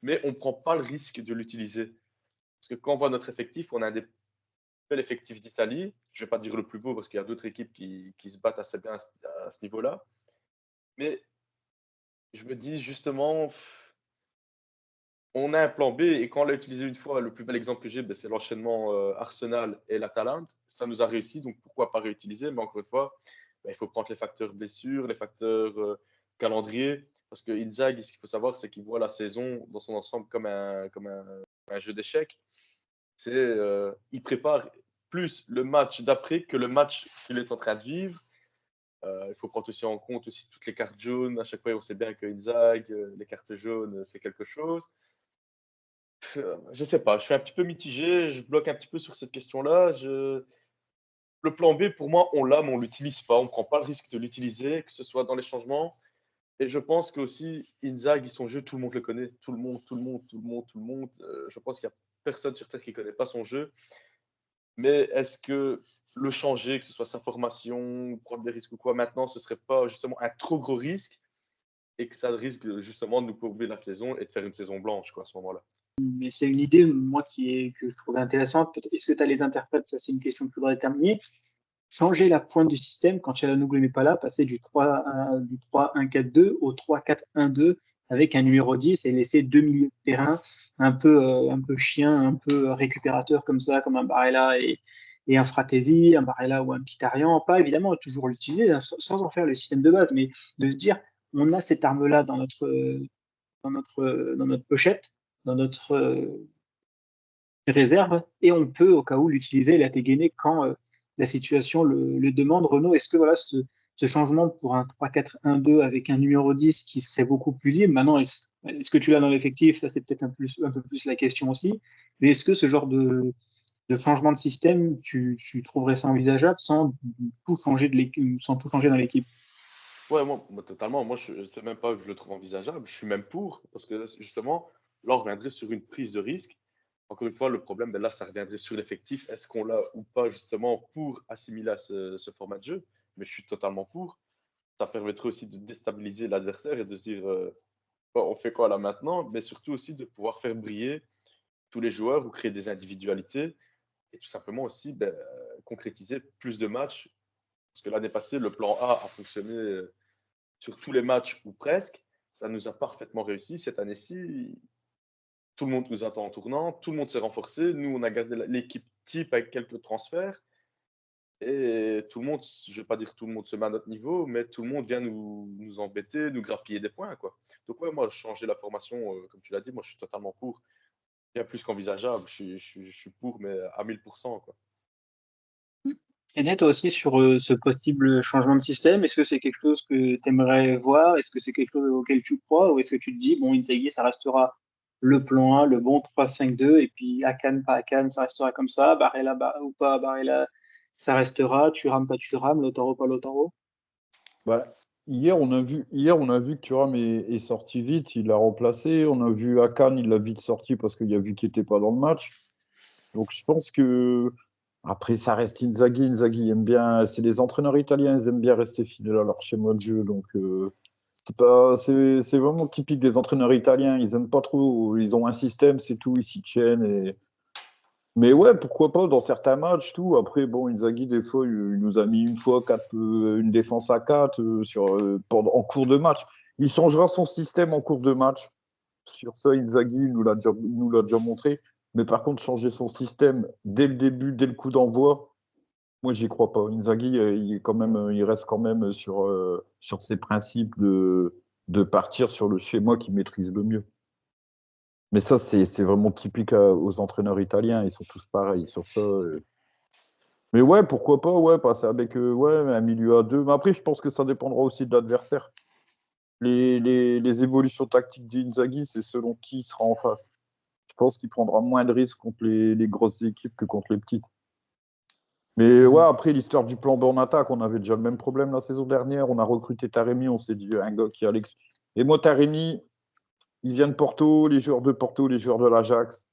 mais on ne prend pas le risque de l'utiliser. Parce que quand on voit notre effectif, on a un des bel effectif d'Italie. Je ne vais pas dire le plus beau parce qu'il y a d'autres équipes qui se battent assez bien à ce niveau-là. Mais je me dis justement, on a un plan B et quand on l'a utilisé une fois, le plus bel exemple que j'ai, c'est l'enchaînement Arsenal et l'Atalante. Ça nous a réussi, donc pourquoi pas réutiliser? Mais encore une fois, il faut prendre les facteurs blessures, les facteurs calendrier. Parce que Inzaghi, ce qu'il faut savoir, c'est qu'il voit la saison dans son ensemble comme un jeu d'échecs. Il prépare plus le match d'après que le match qu'il est en train de vivre. Il faut prendre aussi en compte aussi toutes les cartes jaunes. À chaque fois, on sait bien que Inzaghi, les cartes jaunes, c'est quelque chose. Je sais pas, je suis un petit peu mitigé, je bloque un petit peu sur cette question-là. Le plan B, pour moi, on l'a, mais on l'utilise pas. On ne prend pas le risque de l'utiliser, que ce soit dans les changements. Et je pense que aussi Inzaghi, son jeu, tout le monde le connaît. Tout le monde. Je pense qu'il n'y a personne sur Terre qui ne connaît pas son jeu. Mais est-ce que le changer, que ce soit sa formation, prendre des risques ou quoi, maintenant, ce ne serait pas justement un trop gros risque et que ça risque justement de nous courber la saison et de faire une saison blanche quoi, à ce moment-là? Mais c'est une idée, moi, que je trouve intéressante. Est-ce que tu as les interprètes? Ça, c'est une question qu'il faudrait déterminer. Changer la pointe du système quand Çalhanoğlu n'est pas là, passer du 3-1-4-2 au 3-4-1-2 avec un numéro 10 et laisser deux milieux de terrain un peu chien, un peu récupérateur comme ça, comme un Barella et un Fratesi, un Barella ou un Mkhitaryan. Pas évidemment toujours l'utiliser sans en faire le système de base, mais de se dire on a cette arme-là dans notre pochette, dans notre réserve, et on peut au cas où l'utiliser, la dégainer quand la situation le demande. Renaud, est-ce que voilà ce changement pour un 3-4-1-2 avec un numéro 10 qui serait beaucoup plus libre, maintenant, est-ce que tu l'as dans l'effectif? Ça, c'est peut-être un peu plus la question aussi. Mais est-ce que ce genre de changement de système, tu trouverais ça envisageable sans tout changer dans l'équipe? Ouais, moi, totalement. Moi, je ne sais même pas que je le trouve envisageable. Je suis même pour, parce que justement, là, on reviendrait sur une prise de risque. Encore une fois, le problème, là, ça reviendrait sur l'effectif. Est-ce qu'on l'a ou pas, justement, pour assimiler à ce format de jeu? Mais je suis totalement pour. Ça permettrait aussi de déstabiliser l'adversaire et de se dire, on fait quoi là maintenant? Mais surtout aussi de pouvoir faire briller tous les joueurs ou créer des individualités et tout simplement aussi concrétiser plus de matchs. Parce que l'année passée, le plan A a fonctionné sur tous les matchs ou presque. Ça nous a parfaitement réussi. Cette année-ci, tout le monde nous attend en tournant, tout le monde s'est renforcé. Nous, on a gardé l'équipe type avec quelques transferts. Et tout le monde, je ne vais pas dire tout le monde se met à notre niveau, mais tout le monde vient nous embêter, nous grappiller des points, quoi. Donc, ouais, moi, changer la formation, comme tu l'as dit, moi, je suis totalement pour. Bien plus qu'envisageable. Je suis pour, mais à 1000%, quoi. Et toi aussi sur ce possible changement de système, est-ce que c'est quelque chose que tu aimerais voir? Est-ce que c'est quelque chose auquel tu crois? Ou est-ce que tu te dis, bon, Inzaghi, ça restera le plan A, le bon 3-5-2, et puis Akan, pas Akan, ça restera comme ça, Barella ou pas Barella, ça restera, tu rames, pas tu rames, Lautaro, pas Lautaro? Bah, hier, on a vu que Thuram est sorti vite, il l'a remplacé. On a vu Akan, il l'a vite sorti parce qu'il a vu qu'il n'était pas dans le match. Donc je pense que après ça reste Inzaghi. Inzaghi aime bien, c'est les entraîneurs italiens, ils aiment bien rester fidèles à leur schéma de jeu. Donc c'est vraiment typique des entraîneurs italiens. Ils aiment pas trop, ils ont un système, c'est tout, ils s'y tiennent. Mais ouais, pourquoi pas dans certains matchs, tout. Après, bon, Inzaghi, des fois, il nous a mis une fois une défense à 4 en cours de match. Il changera son système en cours de match. Sur ça, Inzaghi il nous l'a déjà montré. Mais par contre, changer son système dès le début, dès le coup d'envoi, moi, j'y crois pas. Inzaghi, il reste quand même sur ses principes de partir sur le schéma qu'il maîtrise le mieux. Mais ça, c'est vraiment typique aux entraîneurs italiens. Ils sont tous pareils sur ça. Mais ouais, pourquoi pas, ouais, passer avec un milieu à deux. Mais après, je pense que ça dépendra aussi de l'adversaire. Les évolutions tactiques d'Inzaghi, c'est selon qui sera en face. Je pense qu'il prendra moins de risques contre les grosses équipes que contre les petites. Mais ouais, après, l'histoire du plan B en attaque, on avait déjà le même problème la saison dernière. On a recruté Taremi, on s'est dit un gars qui a Et moi, Taremi, il vient de Porto, les joueurs de Porto, les joueurs de l'Ajax.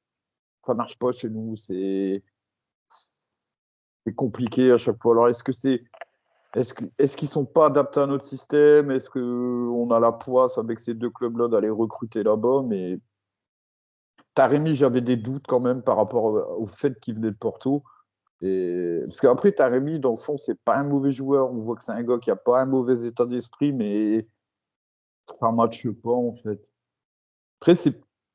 Ça marche pas chez nous. C'est compliqué à chaque fois. Alors, est-ce qu'ils sont pas adaptés à notre système? Est-ce qu'on a la poisse avec ces deux clubs-là d'aller recruter là-bas? Mais Taremi, j'avais des doutes quand même par rapport au fait qu'il venait de Porto. Parce qu'après, Taremi, dans le fond, c'est pas un mauvais joueur. On voit que c'est un gars qui a pas un mauvais état d'esprit, mais ça ne matche pas, en fait. Après,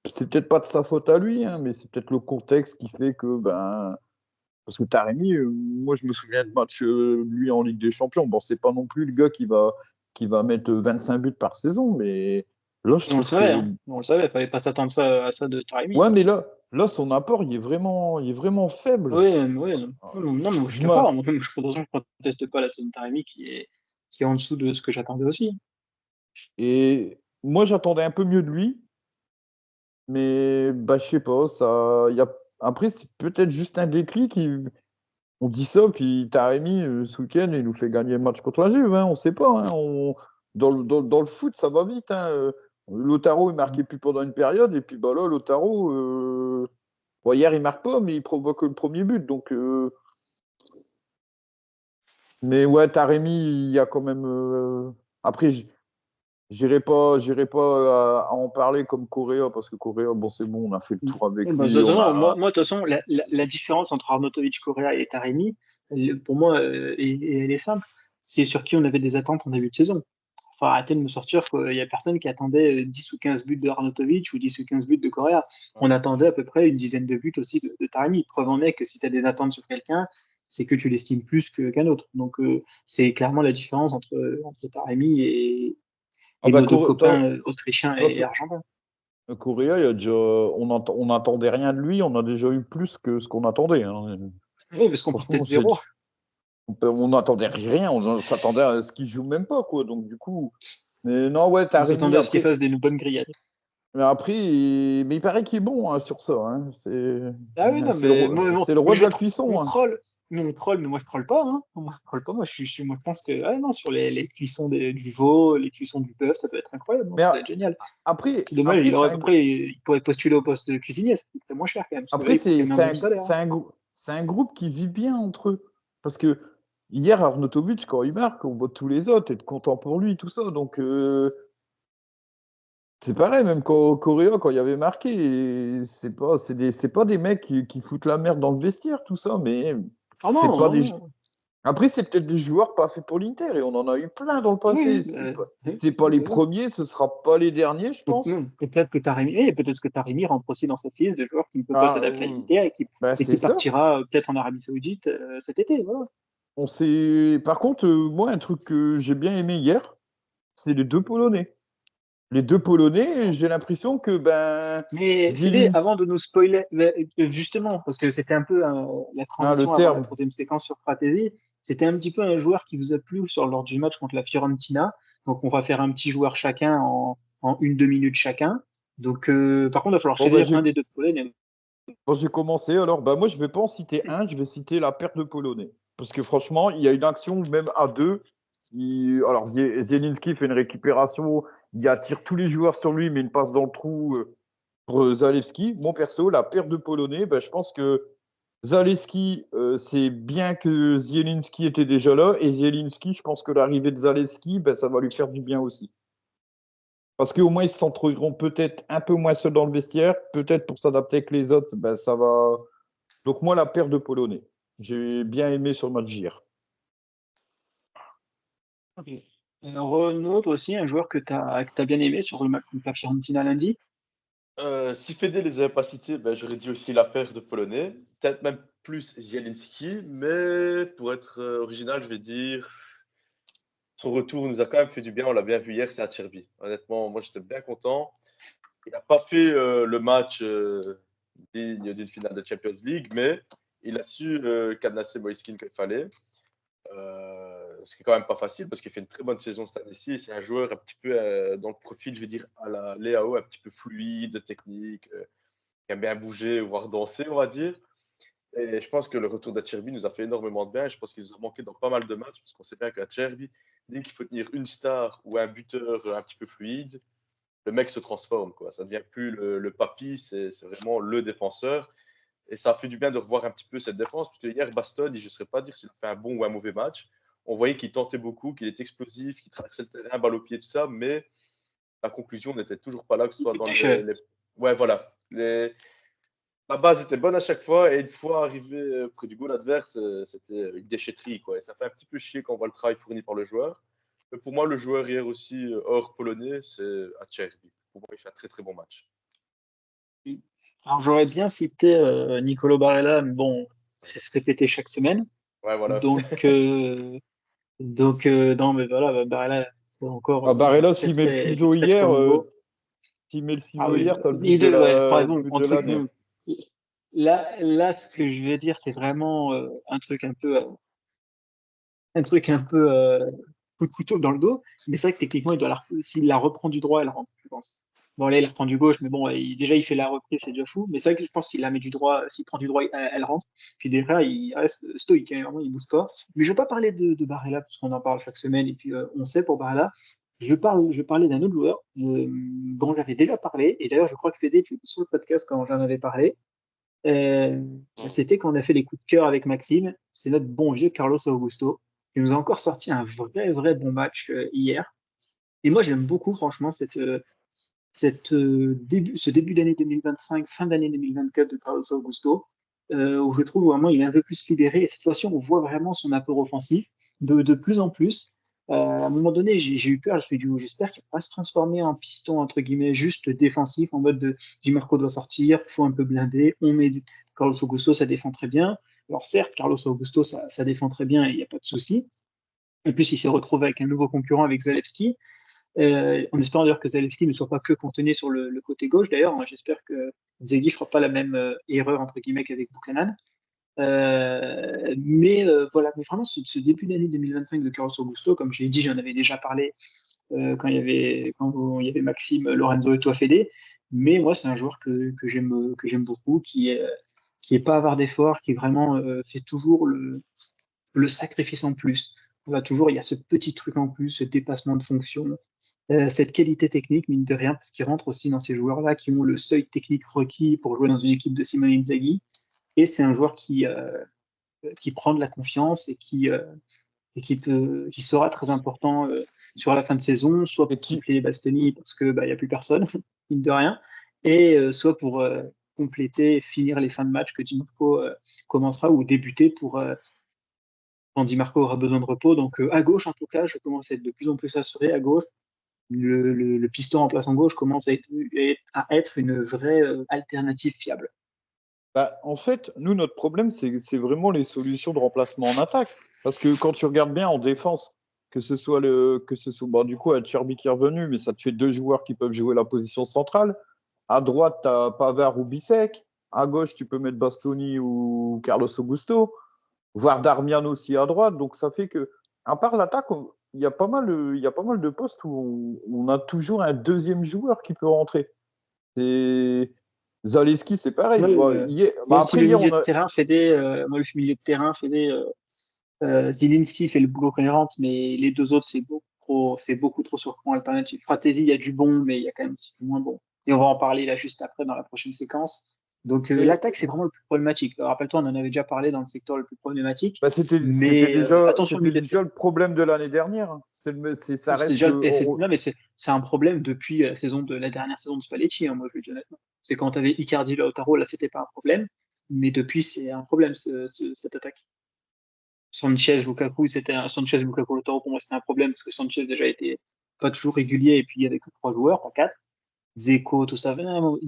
c'est peut-être pas de sa faute à lui, hein, mais c'est peut-être le contexte qui fait que, parce que Taremi, moi je me souviens de match lui en Ligue des Champions. Bon, c'est pas non plus le gars qui va mettre 25 buts par saison, mais là je On le trouve savait, que, hein. On le savait, il fallait pas s'attendre à ça de Taremi. ouais, mais là son apport il est vraiment faible. Oui, oui. Non, mais je Je te me... crois. Moi, je ne conteste pas la saison de Taremi qui est en dessous de ce que j'attendais aussi. Et moi j'attendais un peu mieux de lui, mais je sais pas, après c'est peut-être juste un déclic. On dit ça, puis Taremi, ce week-end, il nous fait gagner le match contre la Juve, hein, on sait pas. Hein, dans le foot, ça va vite. Hein. Lautaro, il marquait plus pendant une période, et puis là, Lautaro, bon, hier, il marque pas, mais il provoque le premier but. Donc, mais ouais, Taremi, il y a quand même. Après, j'irai pas à en parler comme Correa, parce que Correa, bon, c'est bon, on a fait le tour avec Bah, de lui. toute On façon, a... de toute façon, la différence entre Arnautovic, Correa et Taremi, pour moi, elle est simple. C'est sur qui on avait des attentes en début de saison. Faut arrêter de me sortir qu'il y a personne qui attendait 10 ou 15 buts de Arnautovic ou 10 ou 15 buts de Correa. On attendait à peu près une dizaine de buts aussi de Taremi. Preuve en est que si tu as des attentes sur quelqu'un, c'est que tu l'estimes plus qu'un autre. Donc, c'est clairement la différence entre Taremi Ah et bah, nos deux copains autrichiens toi, et argentins. Correa, on n'attendait rien de lui, on a déjà eu plus que ce qu'on attendait. Hein. Oui, parce qu'on partait Franchement, de zéro. on n'attendait rien, on s'attendait à ce qu'il joue même pas, quoi. Donc du coup, mais non, ouais, On Taremi s'attendait à ce qu'il après. fasse des bonnes grillades. Mais après, mais il paraît qu'il est bon hein, sur ça. Hein. Ah oui, non, C'est le, mais, roi- c'est le mais roi de la cuisson. on Hein. troll. Nous, on troll, mais moi, je troll pas. Hein. Moi, je troll pas. Moi, je pense que non, sur les cuissons du veau, les cuissons du bœuf, ça peut être incroyable. Non, Mais ça doit être génial. après, C'est dommage, après, après, il pourrait postuler au poste de cuisinier. Ça coûterait moins cher quand même, parce que là, après il prend quand c'est même un c'est bon un, salaire. c'est Hein. un, grou- c'est un groupe qui vit bien entre eux. Parce que hier, Arnautovic, quand il marque, on voit tous les autres, être content pour lui, tout ça. Donc, c'est pareil, même quand Correa, quand il y avait marqué, c'est pas des mecs qui foutent la merde dans le vestiaire, tout ça, mais Ah c'est non, pas non, des. non. Après, c'est peut-être des joueurs pas faits pour l'Inter, et on en a eu plein dans le Oui, passé. C'est pas les c'est ça. premiers, ce sera pas les derniers, je Donc, pense. non, peut-être que Taremi rentre aussi dans cette liste de joueurs qui ne peut pas Ah, s'adapter à l'Inter et qui c'est ça. partira peut-être en Arabie Saoudite cet été. Voilà. Par contre, moi, un truc que j'ai bien aimé hier, c'est les deux Polonais. Les deux Polonais, j'ai l'impression que Mais Fédé, Zielinski, avant de nous spoiler, justement, parce que c'était un peu la le transition avant la terme. troisième séquence sur Fratesi, c'était un petit peu un joueur qui vous a plu lors du match contre la Fiorentina. Donc, on va faire un petit joueur chacun en 1-2 minutes chacun. Donc, par contre, il va falloir Bon, choisir un des deux Polonais. j'ai commencé. Alors, moi, je vais pas en citer un, je vais citer la paire de Polonais. Parce que franchement, il y a une action, même à deux. Alors, Zielinski fait une récupération, il attire tous les joueurs sur lui, mais une passe dans le trou pour Zalewski. Mon perso, la paire de Polonais, je pense que Zalewski, c'est bien que Zielinski était déjà là. Et Zielinski, je pense que l'arrivée de Zalewski, ça va lui faire du bien aussi. Parce qu'au moins, ils se sentiront peut-être un peu moins seuls dans le vestiaire. Peut-être pour s'adapter avec les autres, ça va. Donc, moi, la paire de Polonais. J'ai bien aimé sur le match d'hier. Ok. Renaud, toi aussi, un joueur que t'as bien aimé sur le match contre la Fiorentina lundi. Si Fede les avait pas cités, j'aurais dit aussi la paire de Polonais. Peut-être même plus Zielinski, mais pour être original, je vais dire son retour nous a quand même fait du bien. On l'a bien vu hier, c'est Acerbi. Honnêtement, moi j'étais bien content. Il n'a pas fait le match digne d'une finale de Champions League, mais il a su cadenasser Moïskine qu'il fallait. Ce qui est quand même pas facile parce qu'il fait une très bonne saison cette année-ci. C'est un joueur un petit peu dans le profil, je vais dire, à la Léao, un petit peu fluide, technique, qui aime bien bouger, voire danser, on va dire. Et je pense que le retour d'Acerbi nous a fait énormément de bien. Je pense qu'il nous a manqué dans pas mal de matchs parce qu'on sait bien qu'Acerbi, dès qu'il faut tenir une star ou un buteur un petit peu fluide, le mec se transforme. Quoi. Ça ne devient plus le papy, c'est vraiment le défenseur. Et ça a fait du bien de revoir un petit peu cette défense, parce que hier, Bastoni, je ne saurais pas dire s'il a fait un bon ou un mauvais match. On voyait qu'il tentait beaucoup, qu'il était explosif, qu'il traversait le terrain, balle au pied, tout ça, mais la conclusion n'était toujours pas là, que ce soit Coup de dans déchet. Ouais, voilà. La base était bonne à chaque fois, et une fois arrivé près du goal adverse, c'était une déchetterie. Quoi. Et ça fait un petit peu chier quand on voit le travail fourni par le joueur. Mais pour moi, le joueur hier aussi, hors polonais, c'est Acerbi. Pour moi, il fait un très très bon match. Alors, j'aurais bien cité Nicolo Barella, mais bon, c'est se répéter chaque semaine. Ouais, voilà. Donc, non, mais voilà, Barella, c'est encore Ah, Barella, très, s'il met le très, du ciseau très, très hier, haut niveau. Ah oui, t'as le but il ouais, enfin, bon, but en de truc, l'année. bon. Là, ce que je vais dire, c'est vraiment un truc un peu coup de couteau dans le dos. Mais c'est vrai que techniquement, s'il la reprend du droit, elle rentre, je pense. Bon, là, il la reprend du gauche, mais bon, déjà, il fait la reprise, c'est déjà fou. Mais c'est vrai que je pense qu'il la met du droit. S'il prend du droit, elle rentre. Puis derrière, il reste stoïque, hein, vraiment, il bouge pas. Mais je vais pas parler de Barella, parce qu'on en parle chaque semaine, et puis on sait pour Barella. Je vais parler d'un autre joueur dont j'avais déjà parlé. Et d'ailleurs, je crois que Fédé, tu étais sur le podcast quand j'en avais parlé. Euh, C'était quand on a fait les coups de cœur avec Maxime. C'est notre bon vieux Carlos Augusto qui nous a encore sorti un vrai bon match hier. Et moi, j'aime beaucoup, franchement, ce début d'année 2025, fin d'année 2024 de Carlos Augusto, où je trouve vraiment il est un peu plus libéré. Et cette fois-ci, on voit vraiment son apport offensif de plus en plus. À un moment donné, j'ai eu peur. Je me suis dit, j'espère qu'il ne va pas se transformer en piston, entre guillemets, juste défensif, en mode de Di Marco doit sortir, faut un peu blinder. Carlos Augusto, ça défend très bien. Alors certes, Carlos Augusto, ça défend très bien et il n'y a pas de souci. En plus, il s'est retrouvé avec un nouveau concurrent, avec Zalewski. En espérant d'ailleurs que Zalewski ne soit pas que cantonné sur le côté gauche. D'ailleurs, moi, j'espère que Zaghi ne fera pas la même erreur entre guillemets qu'avec Buchanan. Voilà, mais vraiment ce début d'année 2025 de Carlos Augusto, comme je l'ai dit, j'en avais déjà parlé quand il y avait Maxime, Lorenzo et toi Fédé. Mais moi, c'est un joueur que j'aime beaucoup, qui est pas avare d'efforts, qui vraiment fait toujours le sacrifice en plus. Voilà, toujours, il y a ce petit truc en plus, ce dépassement de fonction, cette qualité technique, mine de rien, parce qu'il rentre aussi dans ces joueurs-là qui ont le seuil technique requis pour jouer dans une équipe de Simone Inzaghi. Et c'est un joueur qui prend de la confiance qui sera très important sur la fin de saison, soit Et pour qui, compléter Bastoni parce que il y a plus personne, mine de rien, et soit pour compléter, finir les fins de match que Di Marco commencera ou débuter quand Di Marco aura besoin de repos. Donc à gauche, en tout cas, je commence à être de plus en plus assuré à gauche. Le piston en place en gauche commence à être une vraie alternative fiable. bah, en fait, nous, notre problème, c'est vraiment les solutions de remplacement en attaque. Parce que quand tu regardes bien en défense, bon, du coup, Cherby qui est revenu, mais ça te fait deux joueurs qui peuvent jouer la position centrale. À droite, tu as Pavard ou Bissek. À gauche, tu peux mettre Bastoni ou Carlos Augusto, voire Darmian aussi à droite. Donc, ça fait que, à part l'attaque, il y a pas mal de postes où on a toujours un deuxième joueur qui peut rentrer. C'est Zaleski, c'est pareil. Ouais, Bon, moi aussi, après, le hier, milieu de terrain fait moi, le milieu de terrain fait Zielinski fait le boulot quand il rentre, mais les deux autres, c'est beaucoup trop sur courant alternatif. Fratesi, il y a du bon, mais il y a quand même aussi du moins bon. Et on va en parler là juste après dans la prochaine séquence. Donc mais, l'attaque, c'est vraiment le plus problématique. Rappelle-toi, on en avait déjà parlé dans le secteur le plus problématique, bah, mais attention le c'était milieu de déjà terrain. le problème de l'année dernière. Ça C'était reste. déjà, non, mais c'est un problème depuis la dernière saison de Spalletti, hein, moi je le dis honnêtement. C'est quand tu avais Icardi, Lautaro, là c'était pas un problème, mais depuis c'est un problème cette attaque. Sanchez, Lukaku, Lautaro, pour moi, c'était un problème parce que Sanchez déjà était pas toujours régulier et puis il y avait que trois joueurs, pas quatre. Zeko, tout ça. Vraiment, en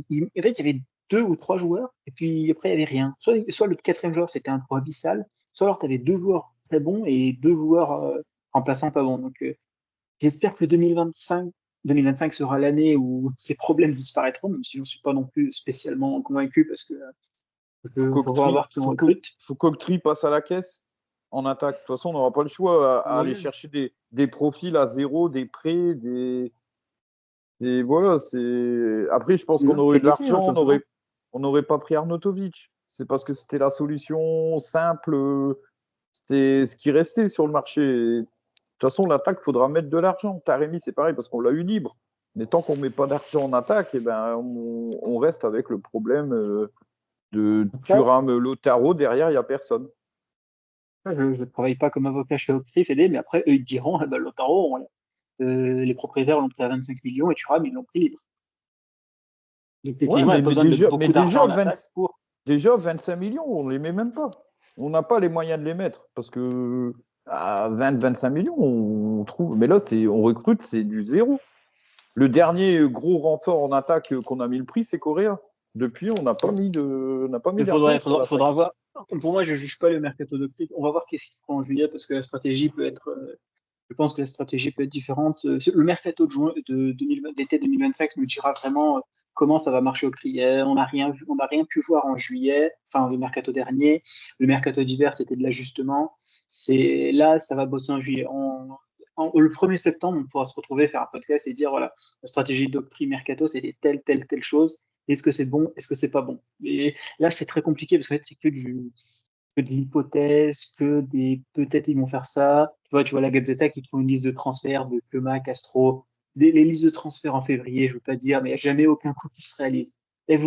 fait, il y avait deux ou trois joueurs et puis après, il n'y avait rien. Soit le quatrième joueur, c'était un trou abyssal, soit alors tu avais deux joueurs très bons et deux joueurs remplaçants pas bons. Donc, j'espère que le 2025 sera l'année où ces problèmes disparaîtront, même si je ne suis pas non plus spécialement convaincu parce que faut voir qui on recrute. Faut qu'Octree passe à la caisse en attaque. De toute façon, on n'aura pas le choix à aller Ouais. chercher des profils à zéro, des prêts, voilà, Après, je pense qu'on Non, aurait eu de qualité, hein, l'argent, simplement. on n'aurait pas pris Arnautovic. C'est parce que c'était la solution simple, c'était ce qui restait sur le marché. De toute façon, l'attaque, il faudra mettre de l'argent. Taremi, c'est pareil parce qu'on l'a eu libre. Mais tant qu'on ne met pas d'argent en attaque, eh ben, on reste avec le problème de Après, Thuram, Lautaro. Derrière, il n'y a personne. je ne travaille pas comme avocat chez Oxy, Fédé, mais après, eux, ils te diront, ah ben, Lautaro, les propriétaires l'ont pris à 25 millions et Thuram, ils l'ont pris libre. Donc, Ouais, techniquement, il n'y a pas besoin de mettre beaucoup d'argent en attaque pour. déjà 25 millions, on ne les met même pas. On n'a pas les moyens de les mettre parce que à 20-25 millions, on trouve. Mais là, on recrute, c'est du zéro. Le dernier gros renfort en attaque qu'on a mis le prix, c'est Correa. Depuis, on n'a pas mis Il d'argent sur l'attaque. faudra voir. Pour moi, je juge pas le mercato d'octroi. On va voir qu'est-ce qu'il prend en juillet parce que la stratégie peut être. Je pense que la stratégie peut être différente. Le mercato de juin, d'été 2025 nous dira vraiment comment ça va marcher au crier. On n'a rien vu, on n'a rien pu voir en juillet, enfin le mercato dernier. Le mercato d'hiver, c'était de l'ajustement. C'est là, ça va bosser en juillet. Le 1er septembre, on pourra se retrouver, faire un podcast et dire voilà, la stratégie d'octroi mercato, c'était telle chose. Est-ce que c'est bon? Est-ce que c'est pas bon? Et là, c'est très compliqué parce qu'en fait, c'est que de l'hypothèse, que des peut-être ils vont faire ça. Tu vois la Gazzetta qui te font une liste de transferts de Puma, Castro, les listes de transferts en février, je veux pas dire, mais il n'y a jamais aucun coup qui se réalise. Et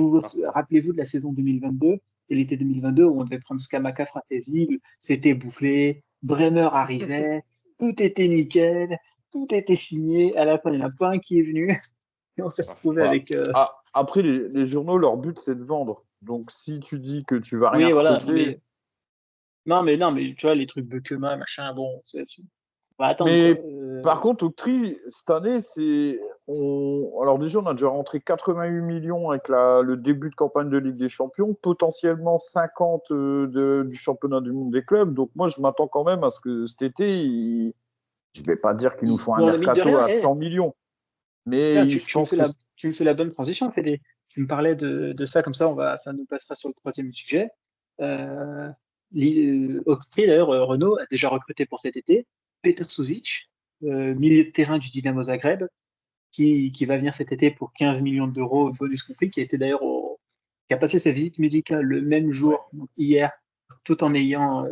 rappelez-vous de la saison 2022 et l'été 2022 où on devait prendre Scamacca, Fratesi, c'était bouclé, Bremer arrivait, tout était nickel, tout était signé. À la fin, il n'y en a pas un qui est venu. Et on s'est retrouvé Bah, avec. après, les journaux, leur but, c'est de vendre. Donc, si tu dis que tu vas rien Oui, voilà. recruter. Non, mais tu vois, les trucs Bekema, machin, bon, on va attendre, Mais quoi. par contre, Octroi, cette année, alors déjà, on a déjà rentré 88 millions avec le début de campagne de Ligue des Champions, potentiellement 50 du championnat du monde des clubs. Donc moi, je m'attends quand même à ce que cet été, je ne vais pas dire qu'il nous faut un Bon, mine de mercato rien, à 100 millions. Mais tiens, je pense que tu me fais la bonne transition, Fédé. Tu me parlais de ça, comme ça nous passera sur le troisième sujet. Euh, Octroi, d'ailleurs, Renault a déjà recruté pour cet été Petar Suzic, milieu de terrain du Dynamo Zagreb, qui va venir cet été pour 15 millions d'euros, bonus compris, qui a passé sa visite médicale le même jour, donc hier, tout en ayant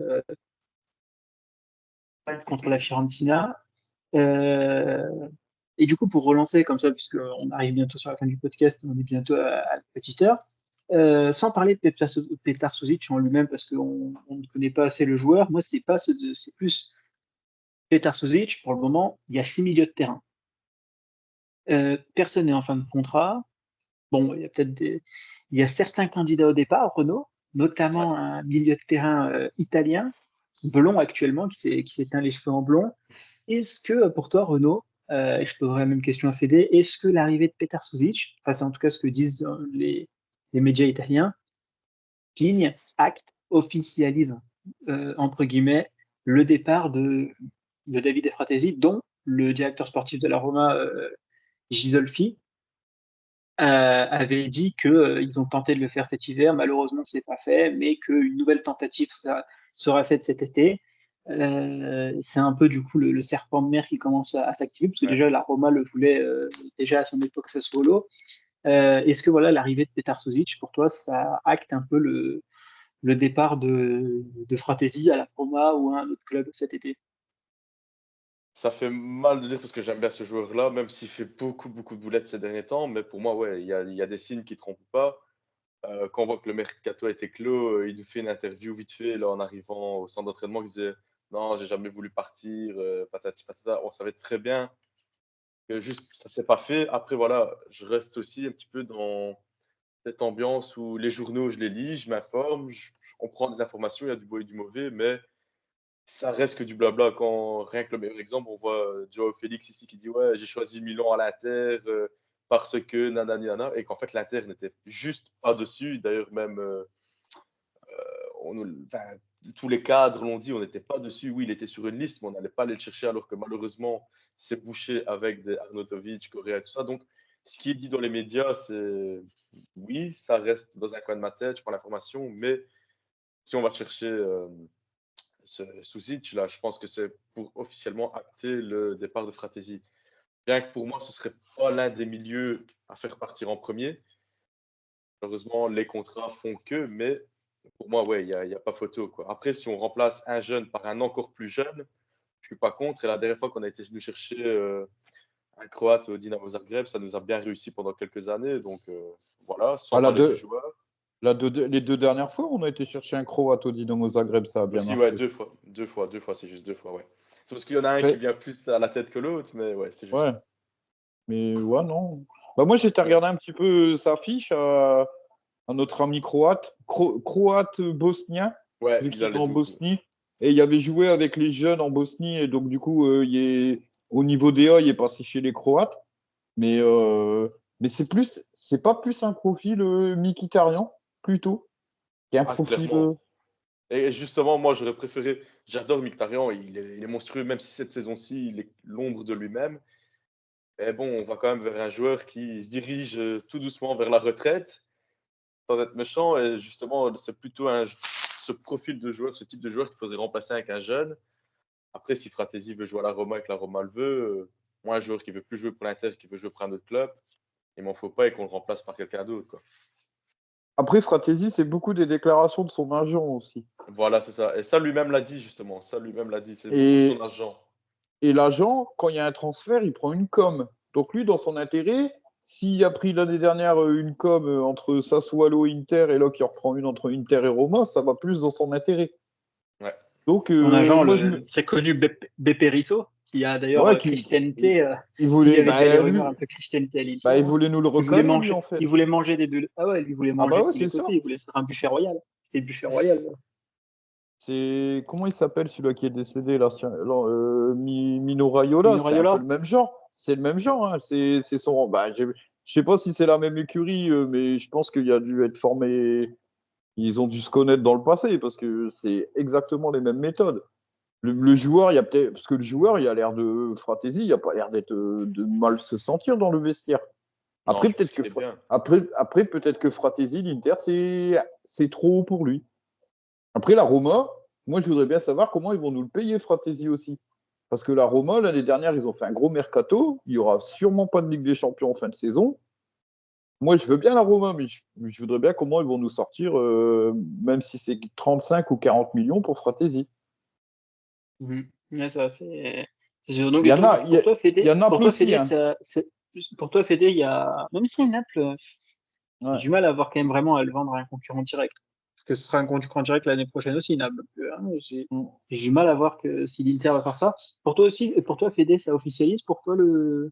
contre la Fiorentina. Euh, et du coup, pour relancer comme ça, puisqu'on arrive bientôt sur la fin du podcast, on est bientôt à la petite heure, sans parler de Petar Suzic en lui-même, parce qu'on ne connaît pas assez le joueur, moi, c'est plus Petar Suzic, pour le moment, il y a 6 milieux de terrain. Personne n'est en fin de contrat. Bon, il y a certains candidats au départ, Renault, notamment un milieu de terrain italien, blond actuellement, qui s'éteint les cheveux en blond. Est-ce que pour toi, Renaud, et je poserai la même question à Fede, est-ce que l'arrivée de Petar Suzic, enfin c'est en tout cas ce que disent les médias italiens, signe, acte, officialise, entre guillemets, le départ de David Fratesi, dont le directeur sportif de la Roma, Gisolfi, avait dit qu'ils ont tenté de le faire cet hiver, malheureusement c'est pas fait, mais qu'une nouvelle tentative sera faite cet été. C'est un peu du coup le serpent de mer qui commence à s'activer, parce que déjà la Roma le voulait déjà à son époque Sassuolo. Est-ce que voilà l'arrivée de Petar Suzic, pour toi, ça acte un peu le départ de Fratesi à la Roma ou à un autre club cet été? Ça fait mal de dire parce que j'aime bien ce joueur-là, même s'il fait beaucoup de boulettes ces derniers temps. Mais pour moi, ouais, il y a des signes qui ne trompent pas. Quand on voit que le mercato a été clos, il nous fait une interview vite fait là, en arrivant au centre d'entraînement. Il disait non, j'ai jamais voulu partir, patati patata. On savait très bien que juste ça s'est pas fait. Après, voilà, je reste aussi un petit peu dans cette ambiance où les journaux, je les lis, je m'informe, je comprends des informations, il y a du beau et du mauvais, mais ça reste que du blabla. Rien que le meilleur exemple, on voit Joao Félix ici qui dit ouais, j'ai choisi Milan à l'Inter parce que nanani nana, et qu'en fait l'Inter n'était juste pas dessus. D'ailleurs, même enfin, tous les cadres l'ont dit, on n'était pas dessus. Oui, il était sur une liste, mais on n'allait pas aller le chercher, alors que malheureusement, c'est bouché avec des Arnautovic, Correa et tout ça. Donc, ce qui est dit dans les médias, c'est oui, ça reste dans un coin de ma tête, je prends l'information, mais si on va chercher ce Suzic, là, je pense que c'est pour officiellement acter le départ de Fratesi. Bien que pour moi, ce ne serait pas l'un des milieux à faire partir en premier. Malheureusement, les contrats font que, mais pour moi, ouais, il y a pas photo, quoi. Après, si on remplace un jeune par un encore plus jeune, je ne suis pas contre. Et la dernière fois qu'on a été nous chercher un Croate au Dynamo Zagreb, ça nous a bien réussi pendant quelques années. Donc voilà, sans Ah, parler du joueur. les 2 dernières fois, on a été chercher un Croate au Dynamo Zagreb, ça a bien Aussi, ouais, marché. 2 fois. 2 fois, c'est juste 2 fois, ouais. C'est parce qu'il y en a un qui C'est... vient plus à la tête que l'autre, mais ouais, c'est juste. Ouais, mais ouais, non. Bah, moi, j'étais regardé un petit peu sa fiche à notre ami croate, croate-bosnien, Ouais, vu il qu'il a est les en 12. Bosnie. Et il avait joué avec les jeunes en Bosnie, et donc du coup, au niveau DA, il est passé chez les Croates. Mais Mais c'est pas plus un profil Mkhitaryan, plutôt, qu'un Ah, profil. clairement. Et justement, moi, j'aurais préféré. J'adore Mkhitaryan, il est monstrueux, même si cette saison-ci, il est l'ombre de lui-même. Mais bon, on va quand même vers un joueur qui se dirige tout doucement vers la retraite, sans être méchant. Et justement, c'est plutôt ce profil de joueur, ce type de joueur qu'il faudrait remplacer avec un jeune. Après, si Fratesi veut jouer à la Roma et que la Roma le veut, moi, un joueur qui veut plus jouer pour l'Inter, qui veut jouer pour un autre club, il m'en faut pas et qu'on le remplace par quelqu'un d'autre, quoi. Après, Fratesi, c'est beaucoup des déclarations de son agent aussi. Voilà, c'est ça. Et ça, lui-même l'a dit, justement. Ça, lui-même l'a dit. C'est beaucoup son Et, agent. et l'agent, quand il y a un transfert, il prend une com. Donc lui, dans son intérêt, s'il a pris l'année dernière une com entre Sassuolo et Inter, et là qu'il reprend une entre Inter et Roma, ça va plus dans son intérêt. Ouais. Donc, Mon agent, moi, le très connu Beppe Risso, qui a d'ailleurs Ouais, Christianite, il il y voulait, avait déjà les rumeurs lui, un peu Christianite à l'Inter. il voulait nous le Il voulait recaler, lui, en manger, fait. il voulait manger des deux. Ah ouais, lui voulait Ah manger bah de ouais, tous les c'est ça. côtés. Il voulait se faire un buffet royal. C'était le buffet royal. C'est comment il s'appelle celui-là qui est décédé là, Mino Raiola, Mino c'est un peu Raiola. le même genre. C'est le même genre, hein. C'est son. Je sais pas si c'est la même écurie, mais je pense qu'il a dû être formé. Ils ont dû se connaître dans le passé parce que c'est exactement les mêmes méthodes. Le joueur, il y a peut-être parce que le joueur, il a l'air de Fratesi, il a pas l'air d'être de mal se sentir dans le vestiaire. Non, Après je pense peut-être que qu'il est bien. après peut-être que Fratesi, l'Inter, c'est trop pour lui. Après, la Roma, moi, je voudrais bien savoir comment ils vont nous le payer, Fratesi aussi. Parce que la Roma, l'année dernière, ils ont fait un gros mercato. Il n'y aura sûrement pas de Ligue des Champions en fin de saison. Moi, je veux bien la Roma, mais je voudrais bien comment ils vont nous sortir, même si c'est 35 ou 40 millions pour Fratesi. Ouais, ça, c'est sûr. Donc, Il y en a, pour toi, il y Fédé, a Naples aussi. Hein. pour toi, Fédé, il y a, même si Naples, j'ai Ouais. du mal à voir quand même vraiment à le vendre à un concurrent direct. Parce que ce sera un concurrent direct l'année prochaine aussi, Naples. Donc, Mm. j'ai du mal à voir que si l'Inter va faire ça. Pour toi aussi, pour toi, Fédé, ça officialise pour toi le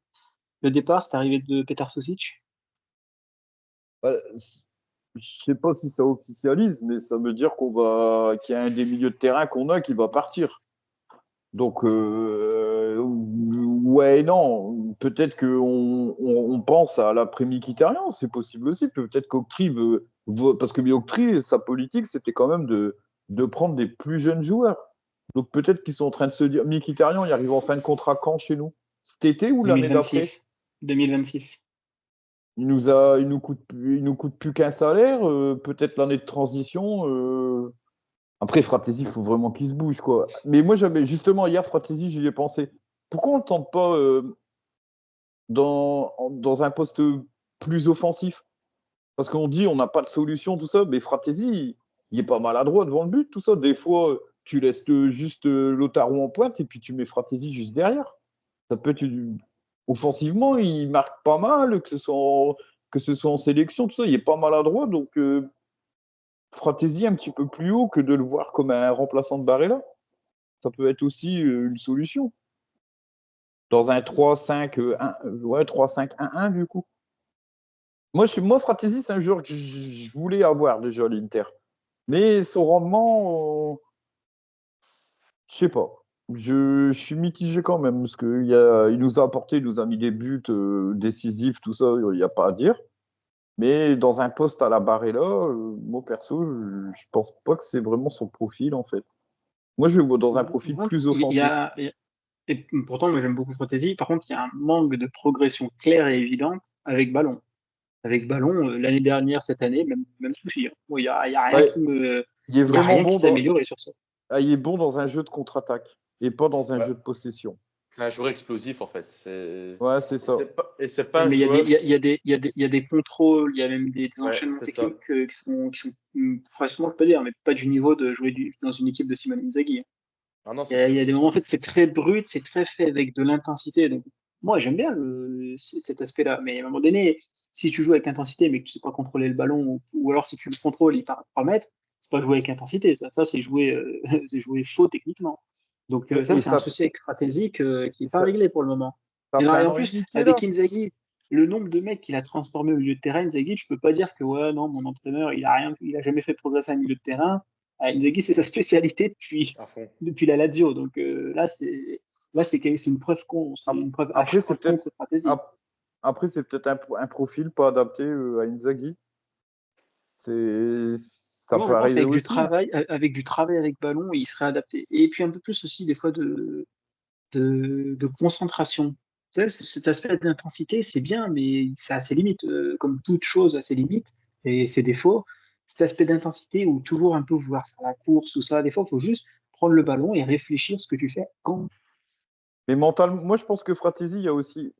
départ, cette arrivée de Petar Sosic? Ouais, je sais pas si ça officialise, mais ça veut dire qu'il y a un des milieux de terrain qu'on a qui va partir. Donc, ouais, non. Peut-être qu'on pense à l'après-Mkhitaryan, c'est possible aussi. Peut-être qu'Octree parce que Octree, sa politique, c'était quand même de prendre des plus jeunes joueurs. Donc, peut-être qu'ils sont en train de se dire Mkhitaryan, il arrive en fin de contrat quand chez nous? Cet été ou l'année d'après? 2026. 2026. Il nous coûte plus qu'un salaire, peut-être l'année de transition. Après, Fratesi, il faut vraiment qu'il se bouge, quoi. Mais moi, justement, hier, Fratesi, j'y ai pensé. Pourquoi on ne tente pas dans un poste plus offensif? Parce qu'on dit on n'a pas de solution, tout ça, mais Fratesi, il est pas maladroit devant le but, tout ça. Des fois, tu laisses juste Lautaro en pointe et puis tu mets Fratesi juste derrière. Ça peut être offensivement, il marque pas mal, que ce soit en sélection, tout ça, il est pas maladroit, donc Fratesi un petit peu plus haut que de le voir comme un remplaçant de Barella. Ça peut être aussi une solution. Dans un 3-5-1, ouais, 3-5-1-1 du coup. Moi, Fratesi, c'est un joueur que je voulais avoir déjà à l'Inter. Mais son rendement, je sais pas. Je suis mitigé quand même, parce qu'il nous a apporté, il nous a mis des buts décisifs, tout ça, il n'y a pas à dire. Mais dans un poste à la Barella, moi perso, je pense pas que c'est vraiment son profil en fait. Moi, je le vois dans un profil plus Il y offensif. a, et pourtant, moi j'aime beaucoup Fantasy. Par contre, il y a un manque de progression claire et évidente avec ballon. Avec ballon, l'année dernière, cette année, même souci. Hein. Bon, il y a rien Ouais, il est il y a vraiment rien qui bon s'est amélioré sur ça. il est bon dans un jeu de contre-attaque et pas dans un Ouais. jeu de possession. C'est un joueur explosif, en fait. Ouais, c'est ça. Et c'est pas un Mais joueur. il y a des contrôles, il y a même des Ouais, enchaînements c'est ça. techniques qui sont franchement, je peux dire, mais pas du niveau de jouer dans une équipe de Simone Inzaghi. Hein. Ah non, Il c'est sûr. y a c'est des sûr. moments, en fait, c'est très brut, c'est très fait avec de l'intensité. Donc, moi, j'aime bien cet aspect-là. Mais à un moment donné, si tu joues avec intensité, mais que tu sais pas contrôler le ballon, ou alors si tu le contrôles, il part à 3 mètres, c'est pas jouer avec intensité. Ça c'est jouer, c'est jouer faux techniquement. Donc, ça, Et c'est un souci avec stratégique qui n'est pas ça, réglé pour le moment. ça Et, fait et un en an et plus, demi qu'il est là. avec Inzaghi, le nombre de mecs qu'il a transformé au milieu de terrain, Inzaghi, tu peux pas dire que ouais, non, mon entraîneur, il a jamais fait progresser un milieu de terrain. Inzaghi, c'est sa spécialité À fond. depuis la Lazio. Donc c'est une preuve c'est une preuve Après, c'est achetée peut-être contre Fratesi. Après, c'est peut-être un profil pas adapté à Inzaghi. Ça Moi, peut je pense arriver qu'avec aussi. avec du travail avec ballon, il serait adapté. Et puis un peu plus aussi, des fois, de concentration. Tu sais, cet aspect d'intensité, c'est bien, mais ça a ses limites. Comme toute chose a ses limites et ses défauts. Cet aspect d'intensité où toujours un peu vouloir faire la course ou ça, des fois, il faut juste prendre le ballon et réfléchir ce que tu fais quand. Mais mentalement, moi, je pense que Fratesi, il y a aussi.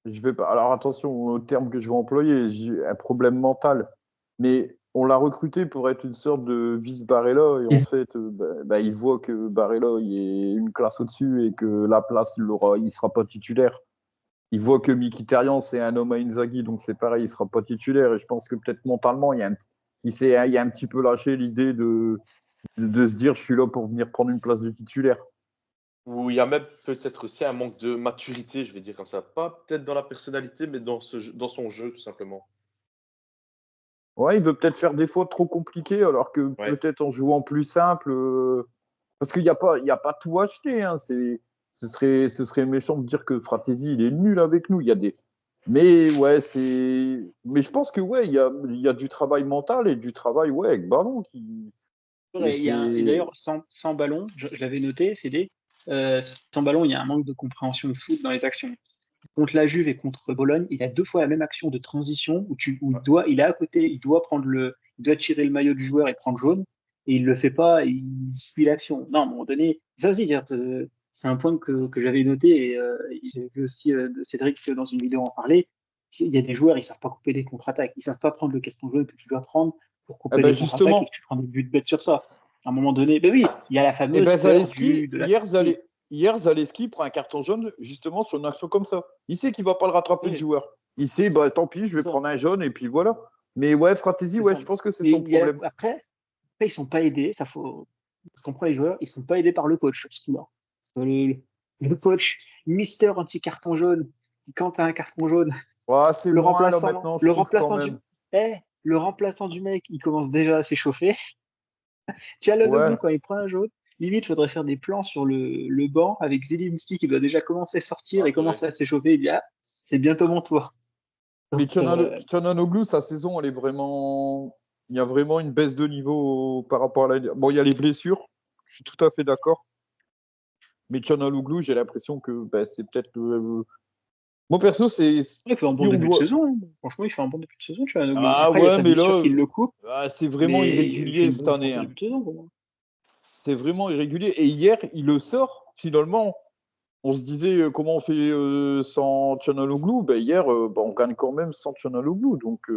Je vais pas. Alors attention au terme que je vais employer. J'ai un problème mental. Mais on l'a recruté pour être une sorte de vice Barella. Et en fait, il voit que Barella il est une classe au-dessus et que la place, il sera pas titulaire. Il voit que Mkhitaryan, c'est un homme à Inzaghi, donc c'est pareil, il sera pas titulaire. Et je pense que peut-être mentalement, il y a un petit peu lâché l'idée de se dire je suis là pour venir prendre une place de titulaire. Ou il y a même peut-être aussi un manque de maturité, je vais dire comme ça. Pas peut-être dans la personnalité, mais dans son jeu, tout simplement. Ouais, il veut peut-être faire des fautes trop compliquées, alors que Ouais. peut-être en jouant plus simple, parce qu'il y a pas tout acheté. Hein, ce serait méchant de dire que Fratesi il est nul avec nous. Il y a des, mais ouais, mais je pense que ouais, il y a du travail mental et du travail ouais avec ballon et Et c'est d'ailleurs, sans ballon, je l'avais noté, Fédé, sans ballon, il y a un manque de compréhension de foot dans les actions. Contre la Juve et contre Bologne, il a deux fois la même action de transition où il est à côté, il doit tirer le maillot du joueur et prendre jaune, et il le fait pas, il suit l'action. Non, à un moment donné, ça aussi, c'est un point que j'avais noté et j'ai vu aussi Cédric dans une vidéo en parler. Il y a des joueurs, ils savent pas couper des contre-attaques, ils savent pas prendre le carton jaune que tu dois prendre pour eh couper ben des contre-attaques et que justement. tu prends des buts bêtes sur ça. À un moment donné, ben oui, il y a la Eh fameuse ben peur Zaleski, de la sortie. hier Zaleski prend un carton jaune justement sur une action comme ça. Il sait qu'il va pas le rattraper le Oui, joueur. Il sait, bah tant pis, je c'est vais ça. prendre un jaune et puis voilà. Mais ouais, Fratesi, C'est ouais, ça. je pense que c'est Mais son problème. après, ils sont pas aidés. Ça faut. Parce qu'on prend les joueurs, ils sont pas aidés par le coach. Le coach, Mister anti-carton jaune, quand tu as un carton jaune, Ouais, c'est le moins là remplaçant, maintenant, je le trouve quand remplaçant du, même. le remplaçant du mec, il commence déjà à s'échauffer. Ouais. Tchalanoglu, quand il prend un jaune, limite, faudrait faire des plans sur le banc avec Zielinski qui doit déjà commencer à sortir Ah, et c'est vrai. commencer à s'échauffer. Il dit, ah, c'est bientôt mon tour. Mais Donc, Çalhanoğlu, sa saison, elle est vraiment. Il y a vraiment une baisse de niveau par rapport à la. Bon, il y a les blessures, je suis tout à fait d'accord. Mais Çalhanoğlu, j'ai l'impression que bah, c'est peut-être le. Moi, perso, c'est. il fait un Si bon on début de doit. saison, hein. Franchement, il fait un bon début de saison, Tchalanoglu. Ah Après, il y a ouais, sa mais blessure là, qui le coupe. c'est vraiment Mais irrégulier cette il fait un année. bon Hein. début de saison pour moi. C'est vraiment irrégulier. Et hier, il le sort. Finalement, on se disait comment on fait sans Çalhanoğlu. Ben, hier, on gagne quand même sans Çalhanoğlu. Donc,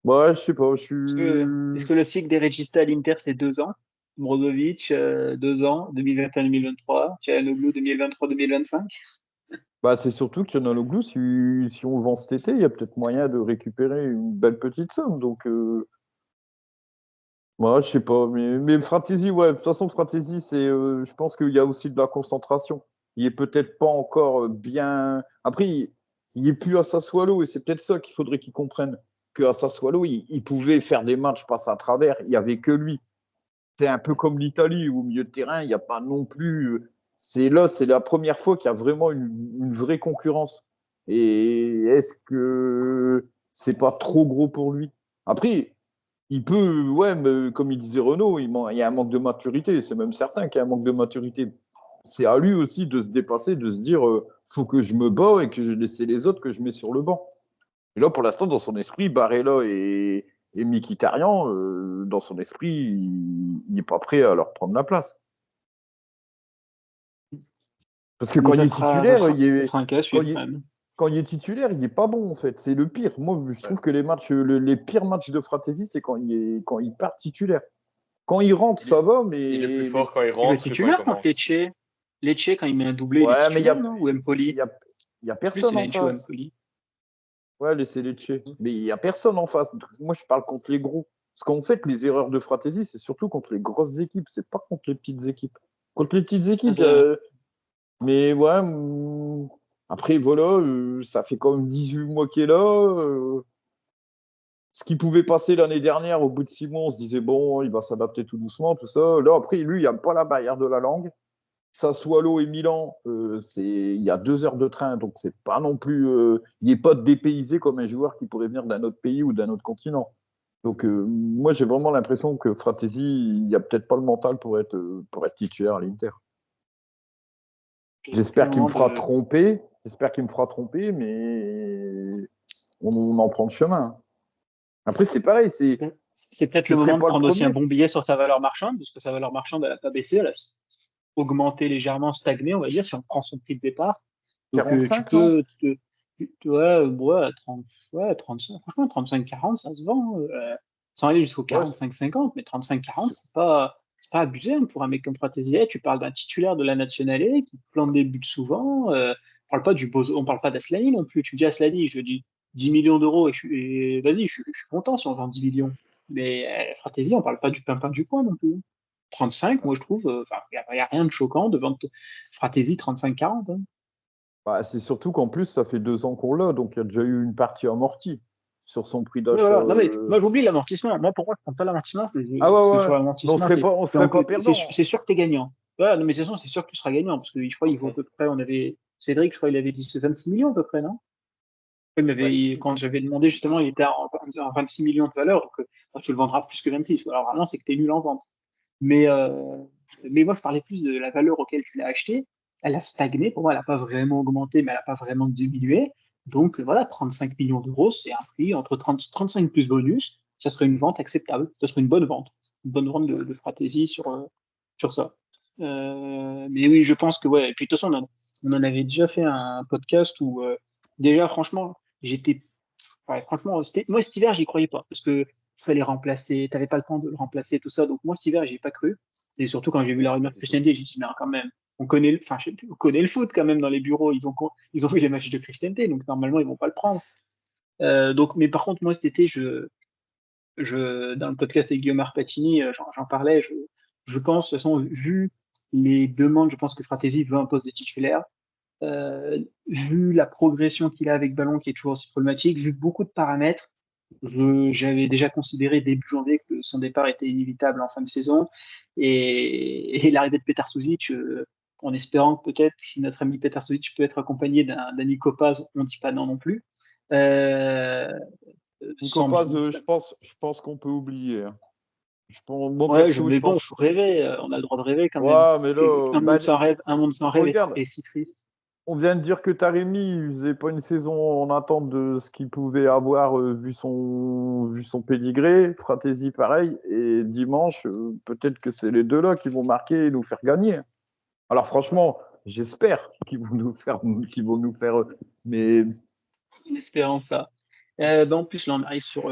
ouais, je sais pas. Est-ce que le cycle des Regista à l'Inter, c'est 2 ans? Brozovic, 2 ans, 2021-2023, Çalhanoğlu 2023-2025. Bah, c'est surtout que Çalhanoğlu, si on le vend cet été, il y a peut-être moyen de récupérer une belle petite somme. Donc, ouais, je sais pas. Mais Fratesi, ouais, de toute façon, Fratesi, je pense qu'il y a aussi de la concentration. Il est peut-être pas encore bien. Après, il est plus à Sassuolo et c'est peut-être ça qu'il faudrait qu'il comprenne. Qu'à Sassuolo, il pouvait faire des matchs passer à travers. Il y avait que lui. C'est un peu comme l'Italie, où au milieu de terrain, il n'y a pas non plus. C'est la première fois qu'il y a vraiment une vraie concurrence. Et est-ce que c'est pas trop gros pour lui? Après, il peut, ouais, mais comme il disait Renaud, il y a un manque de maturité. C'est même certain qu'il y a un manque de maturité. C'est à lui aussi de se dépasser, de se dire, faut que je me bats et que je laisse les autres que je mets sur le banc. Et là, pour l'instant, dans son esprit, Barella et Mkhitaryan, dans son esprit, il n'est pas prêt à leur prendre la place. Parce que Mais quand il est titulaire, ça sera un cas à quand suivre il, quand même. quand il est titulaire, il n'est pas bon en fait. C'est le pire. Moi, je Ouais. trouve que les pires matchs de Fratesi, c'est quand il part titulaire. Quand il rentre, Il est, ça va, il est plus mais fort quand il Il va être rentre que quand il titulaire contre commence. Lecce, quand il met un doublé, il est ouais, mais titulaire, non? Ou il Empoli? y a, il y a Plus, personne il a en Lecce ou face. Empoli. Ouais, laissez Lecce. Mais il n'y a personne en face. Moi, je parle contre les gros. Parce qu'en fait, les erreurs de Fratesi, c'est surtout contre les grosses équipes. C'est pas contre les petites équipes. Contre les petites Ah, équipes, c'est vrai. mais ouais. Après, voilà, ça fait quand même 18 mois qu'il est là. Ce qui pouvait passer l'année dernière, au bout de 6 mois, on se disait, bon, il va s'adapter tout doucement, tout ça. Là, après, lui, il n'y a pas la barrière de la langue. Sassuolo et Milan, il y a 2 heures de train, donc c'est pas non plus. Il n'est pas dépaysé comme un joueur qui pourrait venir d'un autre pays ou d'un autre continent. Donc moi j'ai vraiment l'impression que Fratesi, il n'y a peut-être pas le mental pour être titulaire à l'Inter. J'espère qu'il me fera tromper. Mais on en prend le chemin. Après, c'est pareil. C'est peut-être le moment de prendre aussi un bon billet sur sa valeur marchande, parce que sa valeur marchande, elle n'a pas baissé, elle a augmenté légèrement, stagné, on va dire, si on prend son prix de départ. Donc, 45, tu peux, 35, franchement, 35-40, ça se vend. Sans aller jusqu'au 45-50, mais 35-40, c'est pas abusé hein, pour un mec comme Fratesi. Tu parles d'un titulaire de la Nationale qui plante des buts souvent. On parle pas d'Aslani non plus. Tu me dis Aslani, je dis 10 millions d'euros et vas-y, je suis content si on vend 10 millions. Mais Fratesi, on parle pas du pimpin du coin non plus. 35, moi je trouve, il n'y a rien de choquant de vendre Fratesi 35-40. Hein. Bah, c'est surtout qu'en plus, ça fait 2 ans qu'on l'a, donc il y a déjà eu une partie amortie sur son prix d'achat. Voilà. Non, mais moi j'oublie l'amortissement. Moi pour moi, je ne prends pas l'amortissement. On serait pas perdant. C'est sûr que tu es gagnant. Voilà, non, mais c'est sûr que tu seras gagnant, parce que je crois qu'il vaut à peu près, Cédric, je crois qu'il avait dit 26 millions à peu près, non? Quand j'avais demandé justement, il était en 26 millions de valeur, donc tu le vendras plus que 26. Alors vraiment, c'est que tu es nul en vente. Mais moi, je parlais plus de la valeur auquel tu l'as acheté. Elle a stagné. Pour moi, elle n'a pas vraiment augmenté, mais elle n'a pas vraiment diminué. Donc voilà, 35 millions d'euros, c'est un prix entre 35 plus bonus. Ça serait une vente acceptable. Ça serait une bonne vente. Une bonne vente de Fratesi sur ça. Mais oui, je pense que, ouais. Et puis de toute façon, on en avait déjà fait un podcast où, déjà, franchement, moi, cet hiver, j'y croyais pas. Parce que fallait remplacer, t'avais pas le temps de le remplacer, tout ça. Donc moi, cet hiver, j'y ai pas cru. Et surtout, quand j'ai vu la rumeur de Christian Day, j'ai dit, mais quand même, on connaît le foot quand même dans les bureaux. Ils ont vu les matchs de Christian Day, donc normalement, ils vont pas le prendre. Mais par contre, moi, cet été, dans le podcast avec Guillaume Arpatini, j'en parlais. Je pense, de toute façon, vu les demandes, je pense que Fratesi veut un poste de titulaire. Vu la progression qu'il a avec ballon qui est toujours aussi problématique, vu beaucoup de paramètres, j'avais déjà considéré début janvier que son départ était inévitable en fin de saison et l'arrivée de Petar Suzic, en espérant que peut-être si notre ami Petar Suzic peut être accompagné d'un Nico Paz, on ne dit pas non plus. Nico Paz, je pense qu'on peut oublier. Mais bon, il faut rêver, on a le droit de rêver quand même. Mais là, un monde sans rêve est si triste. On vient de dire que Taremi ne faisait pas une saison en attente de ce qu'il pouvait avoir vu son pédigré. Fratesi, pareil. Et dimanche, peut-être que c'est les deux-là qui vont marquer et nous faire gagner. Alors franchement, j'espère qu'ils vont nous faire. Mais En espérant ça. En plus, là, on arrive sur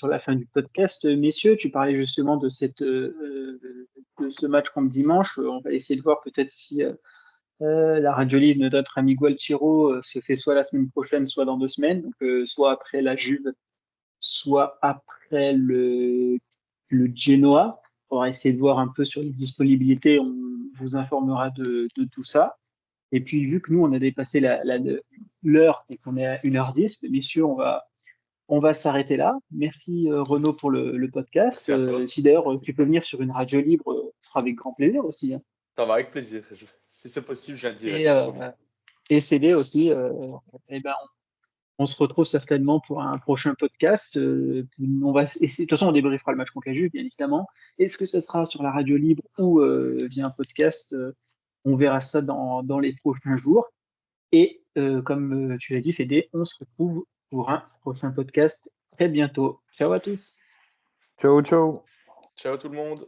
la fin du podcast. Messieurs, tu parlais justement de ce match contre dimanche. On va essayer de voir peut-être si la Radio Libre de notre ami Gualtiero se fait soit la semaine prochaine, soit dans 2 semaines. Donc, soit après la Juve, soit après le Genoa. On va essayer de voir un peu sur les disponibilités. On vous informera de tout ça. Et puis, vu que nous, on a dépassé l'heure et qu'on est à 1h10, messieurs, on va s'arrêter là. Merci Renaud pour le podcast. Si d'ailleurs tu peux venir sur une radio libre, ce sera avec grand plaisir aussi. Hein. Ça va, avec plaisir. Si c'est possible, je viens direct. Et Fédé aussi. On se retrouve certainement pour un prochain podcast. On va essayer, de toute façon, on débriefera le match contre la Juve, bien évidemment. Est-ce que ce sera sur la radio libre ou via un podcast on verra ça dans les prochains jours. Et comme tu l'as dit, Fédé, on se retrouve pour un prochain podcast très bientôt. Ciao à tous. Ciao, ciao. Ciao tout le monde.